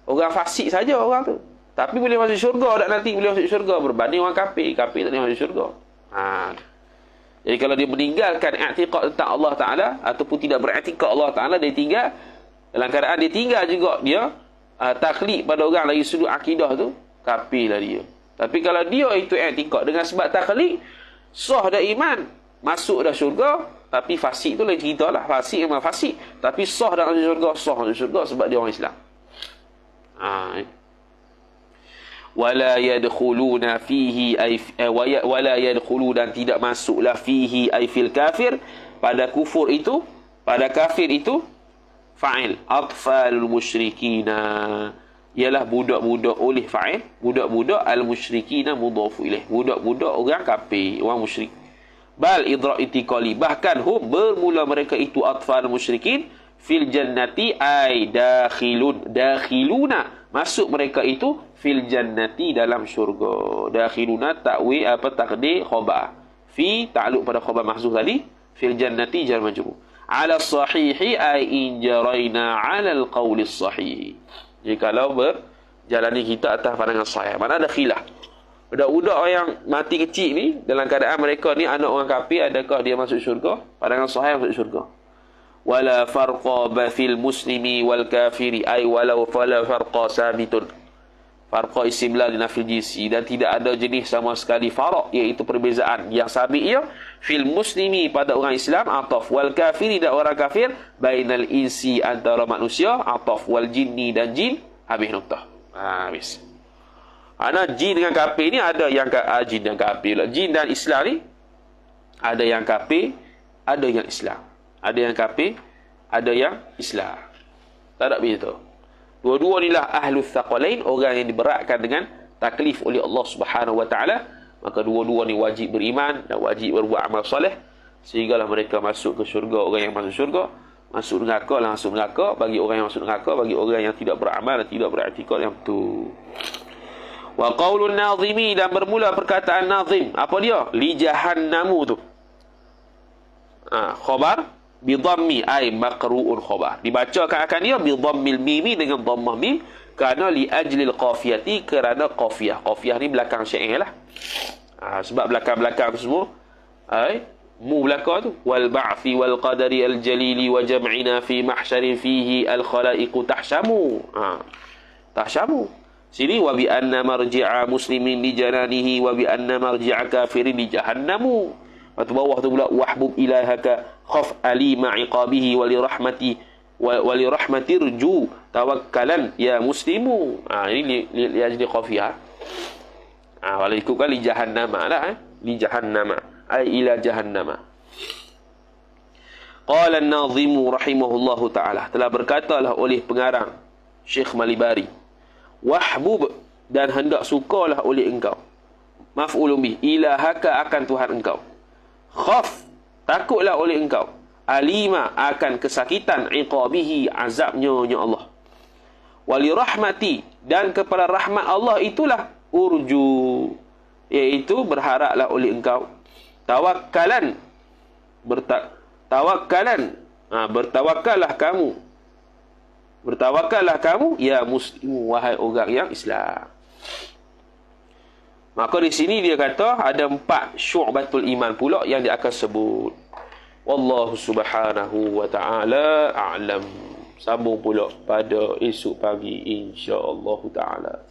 Orang fasik saja orang tu. Tapi boleh masuk syurga, tak nanti boleh masuk syurga. Berbanding orang kafir. Kafir tak boleh masuk syurga. Jadi kalau dia meninggalkan i'tiqad tentang Allah Ta'ala ataupun tidak beriktikad Allah Ta'ala, dia tinggal dalam keadaan dia tinggal juga dia taklid pada orang lagi sudut akidah tu, kafir lah dia. Tapi kalau dia itu i'tiqad dengan sebab taklid, sah dah iman, masuk dah syurga, tapi fasik tu lain cerita lah. Fasik memang fasik, tapi sah dah masuk syurga sebab dia orang Islam. Wala yadkhuluna fihi wala yadkhulu, dan tidak masuklah fihi ay fil kafir, pada kufur itu, pada kafir itu, fa'il. Atfalul musyrikina. Ialah budak-budak oleh fa'il. Budak-budak al-musyrikina mudhafu ilaih. Budak-budak orang kafir, orang musyrik. Bal idra' itiqali. Bahkan hum bermula mereka itu atfal musyrikin fil jannati ay dakhiluna. Masuk mereka itu fil jannati dalam syurga. Dakhiluna ta'wi takdir khabar. Fi ta'alluq pada khabar mahzuf tadi. Fil jannati jar majrur. Ala sahihi ay in jaraina ala al-qawli sahih. Jikalau berjalani kita atas pandangan sahih. Mana ada khilaf. Budak-budak yang mati kecil ni, dalam keadaan mereka ni anak orang kafir, adakah dia masuk syurga? Pandangan sahih masuk syurga. Wala farqa fil muslimi wal kafiri ay walau fala farqa sabitun. Farqa isimlah li nafil jinsi, dan tidak ada jenis sama sekali farq, iaitu perbezaan yang sabit ia fil muslimi pada orang Islam ataf, wal kafiri dan orang kafir, bainal insi antara manusia ataf, wal jinni dan jin, habis noktah. Habis. Ana jin dengan kafir ni ada yang jin dan kafir. Jin dan Islam ni ada yang kafir, ada yang Islam. Ada yang kafir, ada yang Islam. Tak ada begitu. Dua-dua inilah ahlul thaqalain, orang yang diberatkan dengan taklif oleh Allah Subhanahu wa taala. Maka dua-dua ni wajib beriman dan wajib berbuat amal soleh sehinggalah mereka masuk ke syurga. Orang yang masuk syurga, masuk neraka langsung neraka. Bagi orang yang masuk neraka, bagi orang yang tidak beramal dan tidak beriktikad yang betul. Wa qaulun nazimi, dan bermula perkataan nazim. Apa dia? Li jahannamu tu. Khabar bi dhammi ay maqru'un khabar. Dibacakan akan dia bi dhammil mimi dengan dhammah mim kerana li ajlil qafiyati, kerana qafiyah. Qafiyah ni belakang syair lah. Sebab belakang-belakang tu semua mu belakang tu wal ba'thi wal qadari al jalili wa jam'ina fi mahsyarin fihi al khalaiqu tahshamu. Tahshamu. Sini wa bi anna marji'a muslimin li jananihi wa bi anna marji'a kafirin li jahannamu. Atau bawah tu pula wahbub ilahaka khaf alima iqabihi wa li rahmati rju tawakkalan ya muslimu. Ini li ajli khafiyah. Walau ikutkan li jahannama lah. Li jahannama ay ila jahannama. Qala an-nazimu rahimahullahu ta'ala, telah berkatalah oleh pengarang Syekh Malibari, wahbub, dan hendak sukalah oleh engkau, maf'ulun bih, ilahaka akan Tuhan engkau, khaf, takutlah oleh engkau, alima, akan kesakitan, iqabihi, azabnya Allah, wali rahmati, dan kepada rahmat Allah itulah urju, iaitu berharaplah oleh engkau, tawakkalan, bertawakallah kamu ya muslimu, wahai orang yang Islam. Maka di sini dia kata ada 4 syu'batul iman pula yang dia akan sebut. Wallahu subhanahu wa ta'ala a'lam. Sambung pula pada esok pagi insya-Allah taala.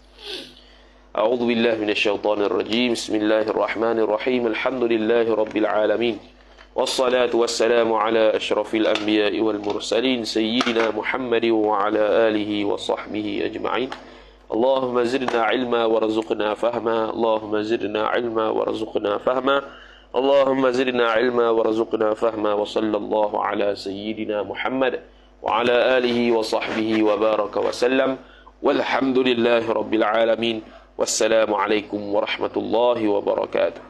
A'udzu billahi minasyaitonir rajim. Bismillahirrahmanirrahim. Alhamdulillahi rabbil alamin. Wassalatu wassalamu ala asyrafil anbiya'i wal mursalin sayyidina Muhammadin wa ala alihi wa sahbihi ajma'in. اللهم زدنا علما وارزقنا فهما اللهم زدنا علما وارزقنا فهما اللهم زدنا علما وارزقنا فهما وصلى الله على سيدنا محمد وعلى آله وصحبه وبارك وسلم والحمد لله رب العالمين والسلام عليكم ورحمة الله وبركاته.